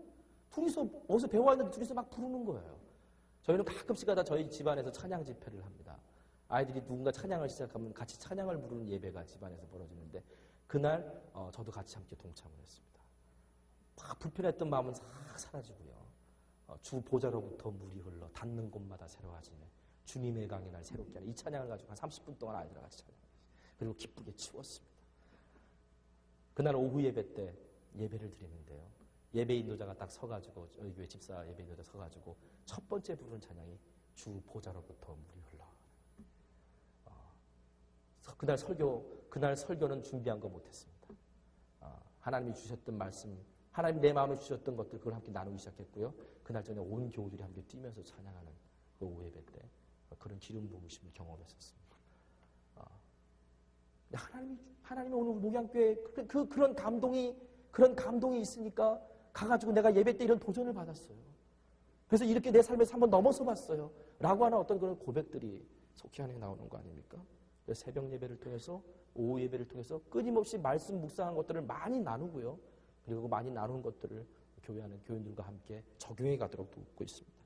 둘이서 어디서 배워왔는데 둘이서 막 부르는 거예요. 저희는 가끔씩 가다 저희 집안에서 찬양 집회를 합니다. 아이들이 누군가 찬양을 시작하면 같이 찬양을 부르는 예배가 집안에서 벌어지는데 그날 저도 같이 함께 동참을 했습니다. 막 불편했던 마음은 싹 사라지고요. 주 보좌로부터 물이 흘러 닿는 곳마다 새로워지네. 주님의 강이 날 새롭게 하네. 이 찬양을 가지고 한 30분 동안 아이들과 같이 찬양했어요. 그리고 기쁘게 치웠습니다. 그날 오후 예배 때 예배를 드리는데요. 예배 인도자가 딱 서가지고 저희 교회 집사 예배 인도자 서가지고 첫 번째 부르는 찬양이 주 보좌로부터 물이 흘러. 그날 설교는 준비한 거 못했습니다. 하나님이 주셨던 말씀, 하나님 내 마음에 주셨던 것들 그걸 함께 나누기 시작했고요. 그날 저녁 온 교우들이 함께 뛰면서 찬양하는 그 오후 예배 때 그런 기름 부으심을 경험했었습니다. 하나님이 오늘 목양교회 그런 감동이 있으니까 가가지고 내가 예배 때 이런 도전을 받았어요. 그래서 이렇게 내 삶에서 한번 넘어서 봤어요. 라고 하는 어떤 그런 고백들이 속히 안에 나오는 거 아닙니까? 새벽 예배를 통해서 오후 예배를 통해서 끊임없이 말씀 묵상한 것들을 많이 나누고요. 그리고 많이 나눈 것들을 교회 안에 교인들과 함께 적용해 가도록 돕고 있습니다.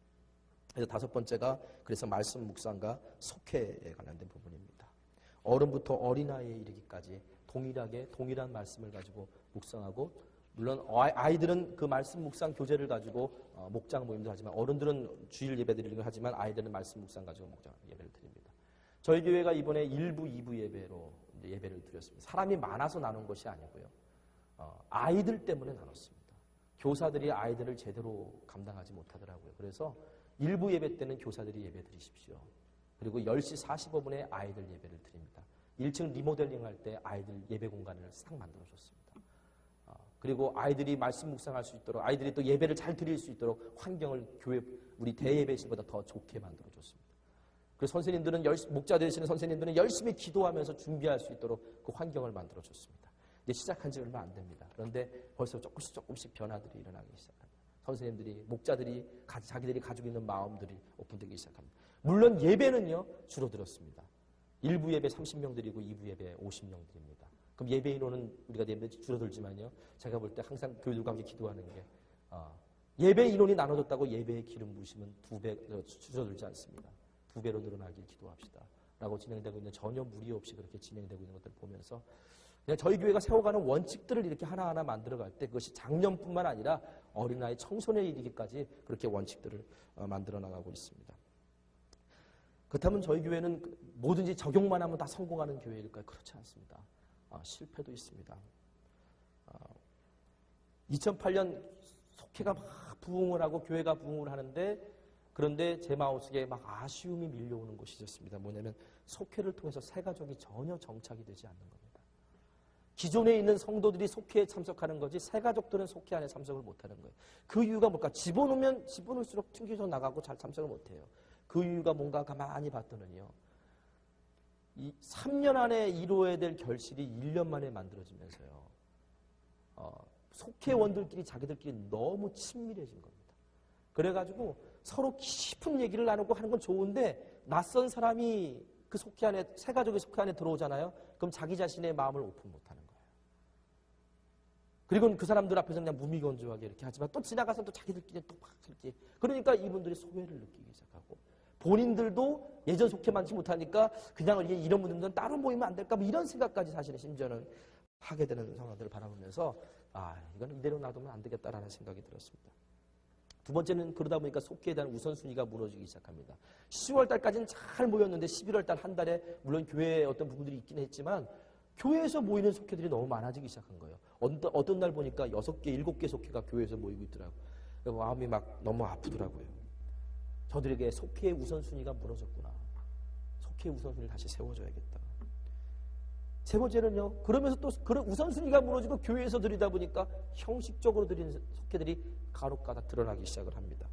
그래서 5번째가 그래서 말씀 묵상과 속회에 관련된 부분입니다. 어른부터 어린아이에 이르기까지 동일한 말씀을 가지고 묵상하고 물론 아이들은 그 말씀 묵상 교재를 가지고 목장 모임도 하지만 어른들은 주일 예배 드리는 걸 하지만 아이들은 말씀 묵상 가지고 목장 예배를 드립니다. 저희 교회가 이번에 1부, 2부 예배로 예배를 드렸습니다. 사람이 많아서 나눈 것이 아니고요. 아이들 때문에 나눴습니다. 교사들이 아이들을 제대로 감당하지 못하더라고요. 그래서 1부 예배 때는 교사들이 예배 드리십시오. 그리고 10시 45분에 아이들 예배를 드립니다. 1층 리모델링 할 때 아이들 예배 공간을 싹 만들어줬습니다. 그리고 아이들이 말씀 묵상할 수 있도록 아이들이 또 예배를 잘 드릴 수 있도록 환경을 교회 우리 대예배실보다 더 좋게 만들어줬습니다. 그래서 선생님들은 목자 되시는 선생님들은 열심히 기도하면서 준비할 수 있도록 그 환경을 만들어줬습니다. 이제 시작한 지 얼마 안 됩니다. 그런데 벌써 조금씩 변화들이 일어나기 시작합니다. 선생님들이 목자들이 자기들이 가지고 있는 마음들이 오픈되기 시작합니다. 물론 예배는요 줄어들었습니다. 1부 예배 30명 드리고 2부 예배 50명 드립니다. 그럼 예배 인원은 우리가 줄어들지만요. 제가 볼 때 항상 교회들과 함께 기도하는 게 예배 인원이 나눠졌다고 예배의 기름 부으심은 2배 줄어들지 않습니다. 2배로 늘어나길 기도합시다. 라고 진행되고 있는 전혀 무리 없이 그렇게 진행되고 있는 것들을 보면서 그냥 저희 교회가 세워가는 원칙들을 이렇게 하나하나 만들어갈 때 그것이 작년뿐만 아니라 어린아이 청소년에 이르기까지 그렇게 원칙들을 만들어 나가고 있습니다. 그렇다면 저희 교회는 뭐든지 적용만 하면 다 성공하는 교회일까요? 그렇지 않습니다. 실패도 있습니다. 2008년 속회가 막 부흥을 하고 교회가 부흥을 하는데 그런데 제 마음속에 막 아쉬움이 밀려오는 것이 있었습니다. 뭐냐면 속회를 통해서 새 가족이 전혀 정착이 되지 않는 겁니다. 기존에 있는 성도들이 속회에 참석하는 거지 새 가족들은 속회 안에 참석을 못하는 거예요. 그 이유가 뭘까? 집어넣으면 집어넣을수록 튕겨져 나가고 잘 참석을 못해요. 그 이유가 뭔가 가만히 봤더니요. 이 3년 안에 이루어야 될 결실이 1년 만에 만들어지면서요. 속회원들끼리 자기들끼리 너무 친밀해진 겁니다. 그래가지고 서로 깊은 얘기를 나누고 하는 건 좋은데 낯선 사람이 그 속회 안에 새 가족의 속회 안에 들어오잖아요. 그럼 자기 자신의 마음을 오픈 못하는 거예요. 그리고 그 사람들 앞에서 그냥 무미건조하게 이렇게 하지만 또 지나가서 또 자기들끼리 또 막 이렇게. 그러니까 이분들이 소외를 느끼기 시작하고 본인들도 예전 속해 많지 못하니까 그냥 이런 분들은 따로 모이면 안 될까 뭐 이런 생각까지 사실은 심지어는 하게 되는 상황들을 바라보면서 이건 이대로 놔두면 안 되겠다라는 생각이 들었습니다. 두 번째는 그러다 보니까 속회에 대한 우선순위가 무너지기 시작합니다. 10월 달까지는 잘 모였는데 11월 달 한 달에 물론 교회에 어떤 부분들이 있긴 했지만 교회에서 모이는 속회들이 너무 많아지기 시작한 거예요. 어떤 날 보니까 6개, 7개 속회가 교회에서 모이고 있더라고요. 마음이 막 너무 아프더라고요. 저들에게 속회의 우선순위가 무너졌구나. 속회의 우선순위를 다시 세워줘야겠다. 세 번째는요. 그러면서 또 그런 우선순위가 무너지고 교회에서 드리다 보니까 형식적으로 드리는 속회들이 간혹가다 드러나기 시작을 합니다.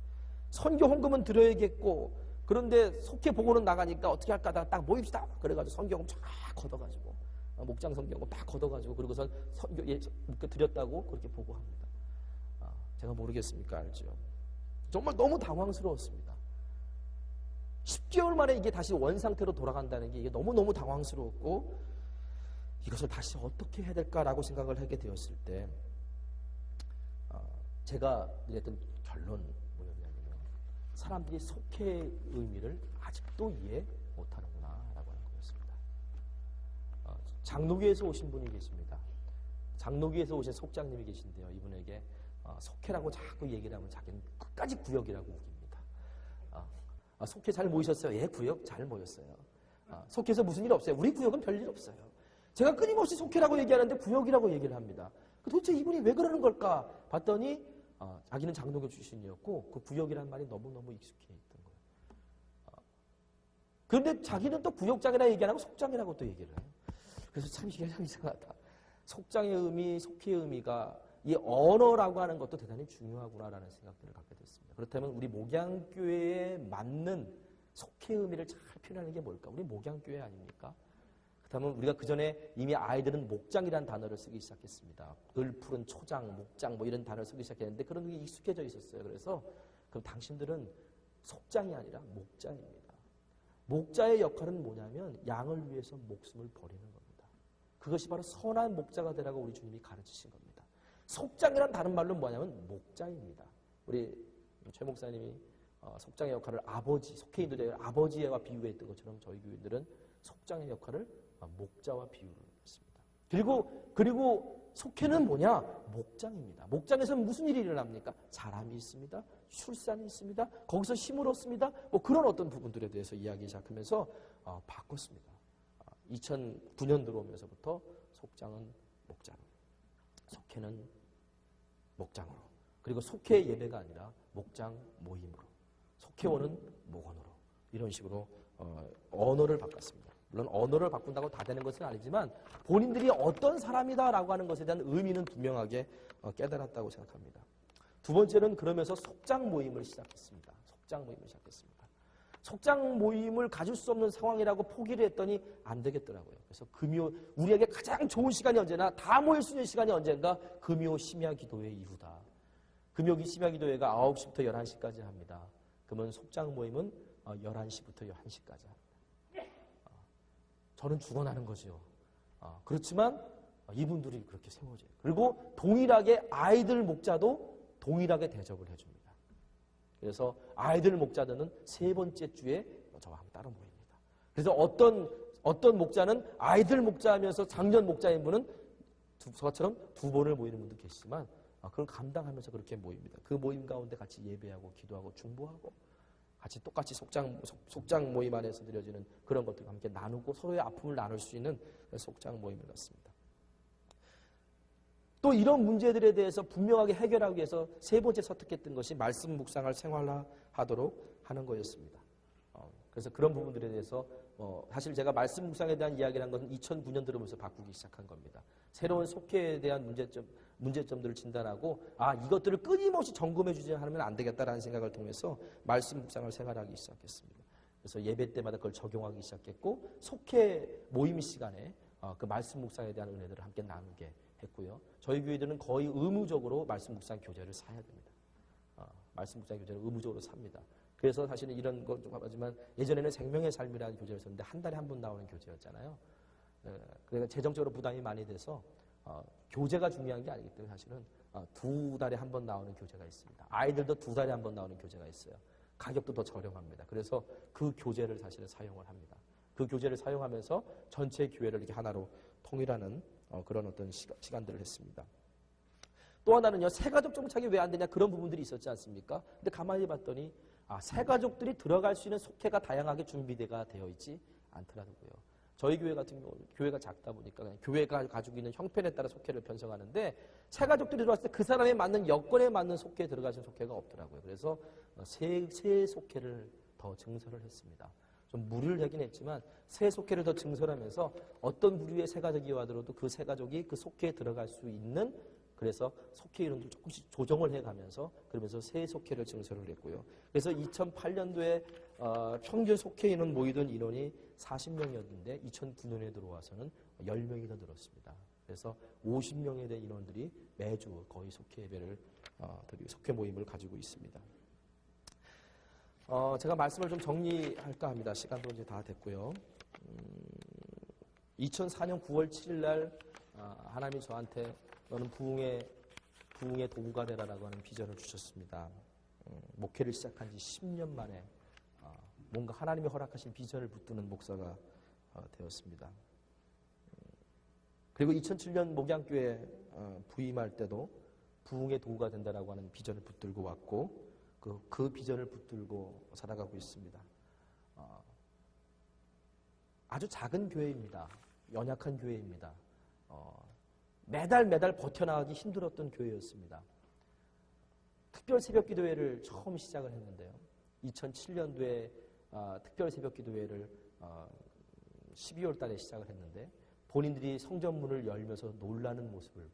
선교 헌금은 드려야겠고 그런데 속회 보고는 나가니까 어떻게 할까 하다가 딱 모입시다. 그래가지고 선교금 쫙 걷어가지고 목장 선교금 딱 걷어가지고 그리고선 선교 드렸다고 그렇게 보고합니다. 제가 모르겠습니까? 알죠? 정말 너무 당황스러웠습니다. 10개월 만에 이게 다시 원상태로 돌아간다는 게 이게 너무너무 당황스러웠고 이것을 다시 어떻게 해야 될까라고 생각을 하게 되었을 때 제가 내렸던 결론 뭐였냐면 사람들이 속회의 의미를 아직도 이해 못하는구나 라고 하는 거였습니다. 장로교에서 오신 분이 계십니다. 장로교에서 오신 속장님이 계신데요. 이분에게 속회라고 자꾸 얘기를 하면 자기는 끝까지 구역이라고 우깁니다. 속회 잘 모이셨어요? 예, 구역 잘 모였어요. 속회에서 무슨 일 없어요? 우리 구역은 별일 없어요. 제가 끊임없이 속회라고 얘기하는데 구역이라고 얘기를 합니다. 도대체 이분이 왜 그러는 걸까? 봤더니 자기는 장로교 출신이었고 그 구역이라는 말이 너무너무 익숙해 있던 거예요. 그런데 자기는 또 구역장이라 얘기 안 하고 속장이라고 또 얘기를 해요. 그래서 참 이게 참 이상하다. 속장의 의미, 속회의 의미가 이 언어라고 하는 것도 대단히 중요하구나라는 생각들을 갖게 됐습니다. 그렇다면 우리 목양교회에 맞는 속회의 의미를 잘 표현하는 게 뭘까? 우리 목양교회 아닙니까? 그렇다면 우리가 그 전에 이미 아이들은 목장이라는 단어를 쓰기 시작했습니다. 을푸른 초장, 목장 뭐 이런 단어를 쓰기 시작했는데 그런 게 익숙해져 있었어요. 그래서 그럼 당신들은 속장이 아니라 목자입니다. 목자의 역할은 뭐냐면 양을 위해서 목숨을 버리는 겁니다. 그것이 바로 선한 목자가 되라고 우리 주님이 가르치신 겁니다. 속장이란 다른 말로 뭐냐면 목자입니다. 우리 최 목사님이 속장의 역할을 아버지, 속회인들의 아버지와 비유했던 것처럼 저희 교인들은 속장의 역할을 목자와 비유를 했습니다. 그리고 속회는 뭐냐? 목장입니다. 목장에서 무슨 일이 일어납니까? 사람이 있습니다. 출산이 있습니다. 거기서 힘을 얻습니다. 뭐 그런 어떤 부분들에 대해서 이야기 시작하면서 바꿨습니다. 2009년 들어오면서부터 속장은 목장, 속회는 목장으로, 그리고 속회 예배가 아니라 목장 모임으로, 속회원은 목원으로 이런 식으로 언어를 바꿨습니다. 물론 언어를 바꾼다고 다 되는 것은 아니지만 본인들이 어떤 사람이다라고 하는 것에 대한 의미는 분명하게 깨달았다고 생각합니다. 두 번째는 그러면서 속장 모임을 시작했습니다. 속장 모임을 시작했습니다. 속장 모임을 가질 수 없는 상황이라고 포기를 했더니 안 되겠더라고요. 그래서 금요, 우리에게 가장 좋은 시간이 언제나 다 모일 수 있는 시간이 언젠가 금요 심야 기도회 이후다. 금요 심야 기도회가 9시부터 11시까지 합니다. 그러면 속장 모임은 11시부터 1시까지 합니다. 저는 죽어나는 거죠. 그렇지만 이분들이 그렇게 세워져요. 그리고 동일하게 아이들 목자도 동일하게 대접을 해줍니다. 그래서 아이들 목자들은 세 번째 주에 저와 함께 따로 모입니다. 그래서 어떤 목자는 아이들 목자하면서 작년 목자인 분은 저처럼 두 번을 모이는 분도 계시지만 그걸 감당하면서 그렇게 모입니다. 그 모임 가운데 같이 예배하고 기도하고 중보하고 같이 똑같이 속장 모임 안에서 드려지는 그런 것들과 함께 나누고 서로의 아픔을 나눌 수 있는 속장 모임을 갖습니다. 또 이런 문제들에 대해서 분명하게 해결하기 위해서 세 번째 선택했던 것이 말씀 묵상을 생활화하도록 하는 거였습니다. 그래서 그런 부분들에 대해서 사실 제가 말씀 묵상에 대한 이야기를 한 것은 2009년 들어오면서 바꾸기 시작한 겁니다. 새로운 속회에 대한 문제점들을 진단하고 이것들을 끊임없이 점검해 주지 않으면 안 되겠다라는 생각을 통해서 말씀 묵상을 생활하기 시작했습니다. 그래서 예배 때마다 그걸 적용하기 시작했고 속회 모임 시간에 그 말씀 묵상에 대한 은혜들을 함께 나누게 했고요. 저희 교회들은 거의 의무적으로 말씀 묵상 교재를 사야 됩니다. 말씀 묵상 교재를 의무적으로 삽니다. 그래서 사실은 이런 것 좀 하지만 예전에는 생명의 삶이라는 교재를 썼는데 한 달에 한 번 나오는 교재였잖아요. 그러니까 재정적으로 부담이 많이 돼서 교재가 중요한 게 아니기 때문에 사실은 2달에 한 번 나오는 교재가 있습니다. 아이들도 2달에 한 번 나오는 교재가 있어요. 가격도 더 저렴합니다. 그래서 그 교재를 사실은 사용을 합니다. 그 교재를 사용하면서 전체 교회를 이렇게 하나로 통일하는 그런 어떤 시간들을 했습니다. 또 하나는요, 새가족 정착이 왜 안 되냐 그런 부분들이 있었지 않습니까? 근데 가만히 봤더니 새가족들이 들어갈 수 있는 속회가 다양하게 준비가 되어 있지 않더라고요. 저희 교회 같은 경우는 교회가 작다 보니까 그냥 교회가 가지고 있는 형편에 따라 속회를 편성하는데 새가족들이 들어왔을 때 그 사람에 맞는 여건에 맞는 속회에 들어가신 속회가 없더라고요. 그래서 새 속회를 더 증설을 했습니다. 좀 무리를 하긴 했지만 새 속회를 더 증설하면서 어떤 부류의 새가족이 와들어도 그 새가족이 그 속회에 들어갈 수 있는, 그래서 속회 이름도 조금씩 조정을 해가면서 그러면서 새 속회를 증설을 했고요. 그래서 2008년도에 평균 속회 인원 모이던 인원이 40명이었는데 2009년에 들어와서는 10명이 더 늘었습니다. 그래서 50명에 대한 인원들이 매주 거의 속회 예배를 속회 모임을 가지고 있습니다. 제가 말씀을 좀 정리할까 합니다. 시간도 이제 다 됐고요. 2004년 9월 7일 날 하나님이 저한테 너는 부흥의 도구가 되라라고 하는 비전을 주셨습니다. 목회를 시작한 지 10년 만에 뭔가 하나님이 허락하신 비전을 붙드는 목사가 되었습니다. 그리고 2007년 목양교회 부임할 때도 부흥의 도구가 된다라고 하는 비전을 붙들고 왔고 그 비전을 붙들고 살아가고 있습니다. 아주 작은 교회입니다. 연약한 교회입니다. 매달 버텨나가기 힘들었던 교회였습니다. 특별 새벽 기도회를 처음 시작을 했는데요. 2007년도에 특별 새벽 기도회를 12월 달에 시작을 했는데 본인들이 성전문을 열면서 놀라는 모습을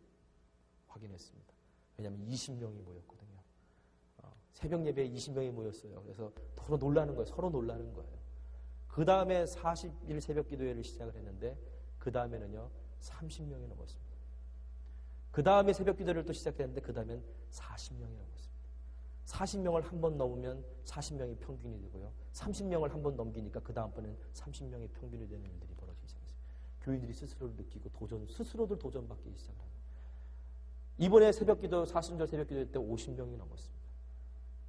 확인했습니다. 왜냐하면 20명이 모였거든요. 새벽 예배에 20명이 모였어요. 그래서 서로 놀라는 거예요. 그 다음에 40일 새벽 기도회를 시작을 했는데 그 다음에는요 30명이 넘었습니다. 그 다음에 새벽 기도를 또 시작했는데 그 다음엔 40명이 넘었습니다. 40명을 한 번 넘으면 40명이 평균이 되고요. 30명을 한 번 넘기니까 그 다음번엔 30명이 평균이 되는 일들이 벌어지기 시작했어요. 교인들이 스스로를 느끼고 스스로들 도전받기 시작합니다. 이번에 새벽 기도 40절 새벽 기도 때 50명이 넘었습니다.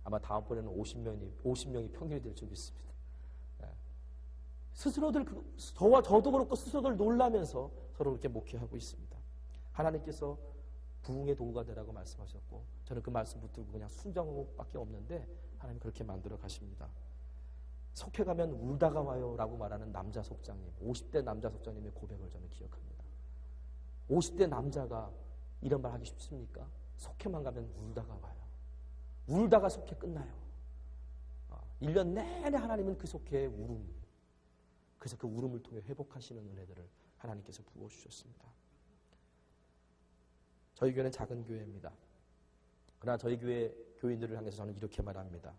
아마 다음번에는 50명이 평균이 될 줄 믿습니다. 스스로들, 저와 저도 그렇고 스스로들 놀라면서 서로 그렇게 목회하고 있습니다. 하나님께서 부흥의 도구가 되라고 말씀하셨고 저는 그 말씀 붙들고 그냥 순종밖에 없는데 하나님 그렇게 만들어 가십니다. 속회 가면 울다가 와요 라고 말하는 남자 속장님, 50대 남자 속장님의 고백을 저는 기억합니다. 50대 남자가 이런 말 하기 쉽습니까? 속회만 가면 울다가 와요. 울다가 속회 끝나요. 1년 내내 하나님은 그 속회의 울음, 그래서 그 울음을 통해 회복하시는 은혜들을 하나님께서 부어주셨습니다. 저희 교회는 작은 교회입니다. 그러나 저희 교회 교인들을 향해서 저는 이렇게 말합니다.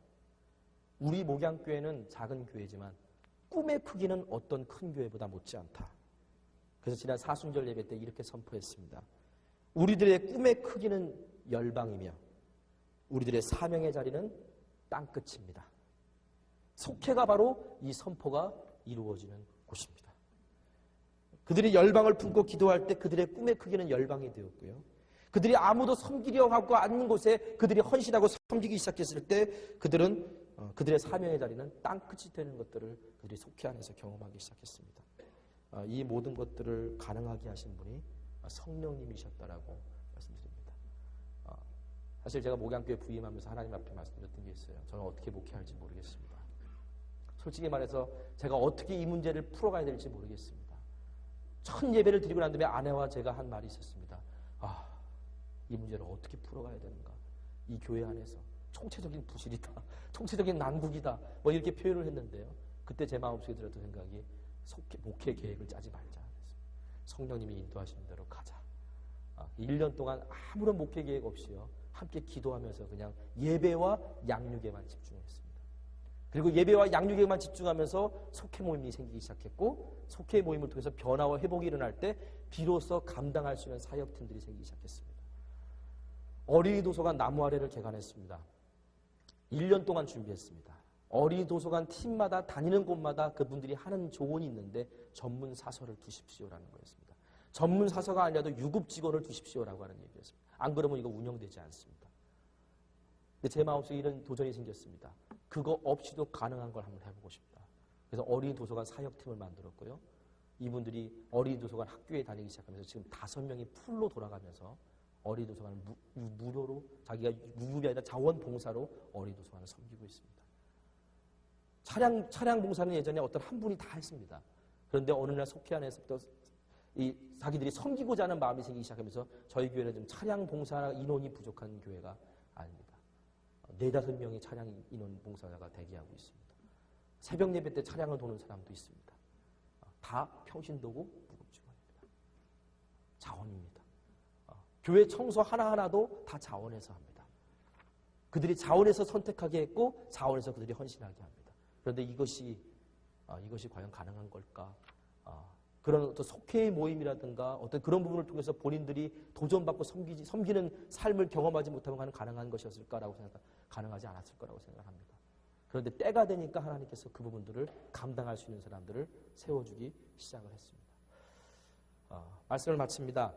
우리 목양교회는 작은 교회지만 꿈의 크기는 어떤 큰 교회보다 못지않다. 그래서 지난 사순절 예배 때 이렇게 선포했습니다. 우리들의 꿈의 크기는 열방이며 우리들의 사명의 자리는 땅끝입니다. 속회가 바로 이 선포가 이루어지는 곳입니다. 그들이 열방을 품고 기도할 때 그들의 꿈의 크기는 열방이 되었고요. 그들이 아무도 섬기려 하고 않는 곳에 그들이 헌신하고 섬기기 시작했을 때 그들의 사명의 자리는 땅끝이 되는 것들을 그들이 속회 안에서 경험하기 시작했습니다. 이 모든 것들을 가능하게 하신 분이 성령님이셨다라고 말씀드립니다. 사실 제가 목양교회 부임하면서 하나님 앞에 말씀드렸던 게 있어요. 저는 어떻게 목회할지 모르겠습니다. 솔직히 말해서 제가 어떻게 이 문제를 풀어가야 될지 모르겠습니다. 첫 예배를 드리고 난 다음에 아내와 제가 한 말이 있었습니다. 이 문제를 어떻게 풀어가야 되는가. 이 교회 안에서 총체적인 부실이다. 총체적인 난국이다. 뭐 이렇게 표현을 했는데요. 그때 제 마음속에 들었던 생각이 목회 계획을 짜지 말자. 성령님이 인도하시는 대로 가자. 1년 동안 아무런 목회 계획 없이요. 함께 기도하면서 그냥 예배와 양육에만 집중했습니다. 그리고 예배와 양육에만 집중하면서 속회 모임이 생기기 시작했고 속회 모임을 통해서 변화와 회복이 일어날 때 비로소 감당할 수 있는 사역팀들이 생기기 시작했습니다. 어린이 도서관 나무 아래를 개관했습니다. 1년 동안 준비했습니다. 어린이 도서관 팀마다 다니는 곳마다 그분들이 하는 조언이 있는데 전문 사설을 두십시오라는 거였습니다. 전문 사서가 아니라도 유급 직원을 두십시오라고 하는 얘기였습니다. 안 그러면 이거 운영되지 않습니다. 근데 제 마음속에 이런 도전이 생겼습니다. 그거 없이도 가능한 걸 한번 해보고 싶다. 그래서 어린이 도서관 사역팀을 만들었고요. 이분들이 어린이 도서관 학교에 다니기 시작하면서 지금 5명이 풀로 돌아가면서 어린이 도서관을 무료로 자기가 유급이 아니라 자원봉사로 어린이 도서관을 섬기고 있습니다. 차량 봉사는 예전에 어떤 한 분이 다 했습니다. 그런데 어느 날 속회 안에서부터 자기들이 섬기고자 하는 마음이 생기기 시작하면서 저희 교회는 좀 차량 봉사 인원이 부족한 교회가 아닙니다. 4-5명의 차량 인원 봉사자가 대기하고 있습니다. 새벽 예배 때 차량을 도는 사람도 있습니다. 다 평신도고 무급직원입니다. 자원입니다. 교회 청소 하나하나도 다 자원해서 합니다. 그들이 자원해서 선택하게 했고 자원해서 그들이 헌신하게 합니다. 그런데 이것이 과연 가능한 걸까? 그런 어떤 속회의 모임이라든가 어떤 그런 부분을 통해서 본인들이 도전받고 섬기는 삶을 경험하지 못하면 가능한 것이었을까라고 가능하지 않았을 거라고 생각합니다. 그런데 때가 되니까 하나님께서 그 부분들을 감당할 수 있는 사람들을 세워주기 시작을 했습니다. 말씀을 마칩니다.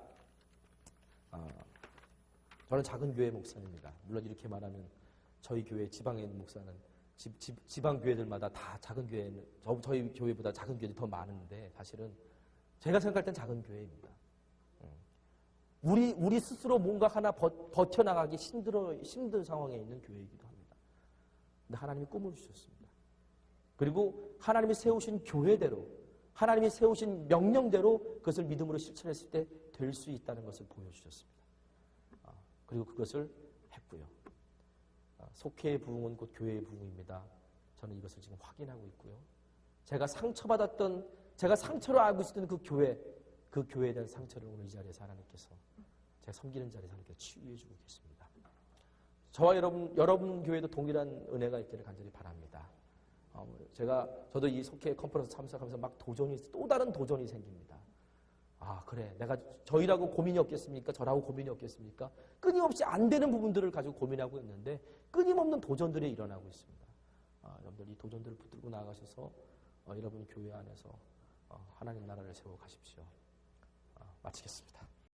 저는 작은 교회 목사입니다. 물론 이렇게 말하면 저희 교회 지방에 있는 목사는 지방 교회들마다 다 작은 교회는 저희 교회보다 작은 교회들이 더 많은데 사실은 제가 생각할 땐 작은 교회입니다. 우리 스스로 뭔가 하나 버텨나가기 힘든 상황에 있는 교회이기도 합니다. 근데 하나님이 꿈을 주셨습니다. 그리고 하나님이 세우신 교회대로 하나님이 세우신 명령대로 그것을 믿음으로 실천했을 때 될 수 있다는 것을 보여주셨습니다. 그리고 그것을 했고요. 속회의 부흥은 곧 교회의 부흥입니다. 저는 이것을 지금 확인하고 있고요. 제가 상처로 알고 있었던 그 교회에 대한 상처를 오늘 이 자리에서 하나님께서 제가 섬기는 자리에서 하나님께서 치유해 주고 계십니다. 저와 여러분 교회도 동일한 은혜가 있기를 간절히 바랍니다. 저도 이 속회 컨퍼런스 참석하면서 막 또 다른 도전이 생깁니다. 그래. 내가 저희라고 고민이 없겠습니까? 저라고 고민이 없겠습니까? 끊임없이 안 되는 부분들을 가지고 고민하고 있는데 끊임없는 도전들이 일어나고 있습니다. 여러분들 이 도전들을 붙들고 나아가셔서 여러분 교회 안에서 하나님 나라를 세워 가십시오. 마치겠습니다.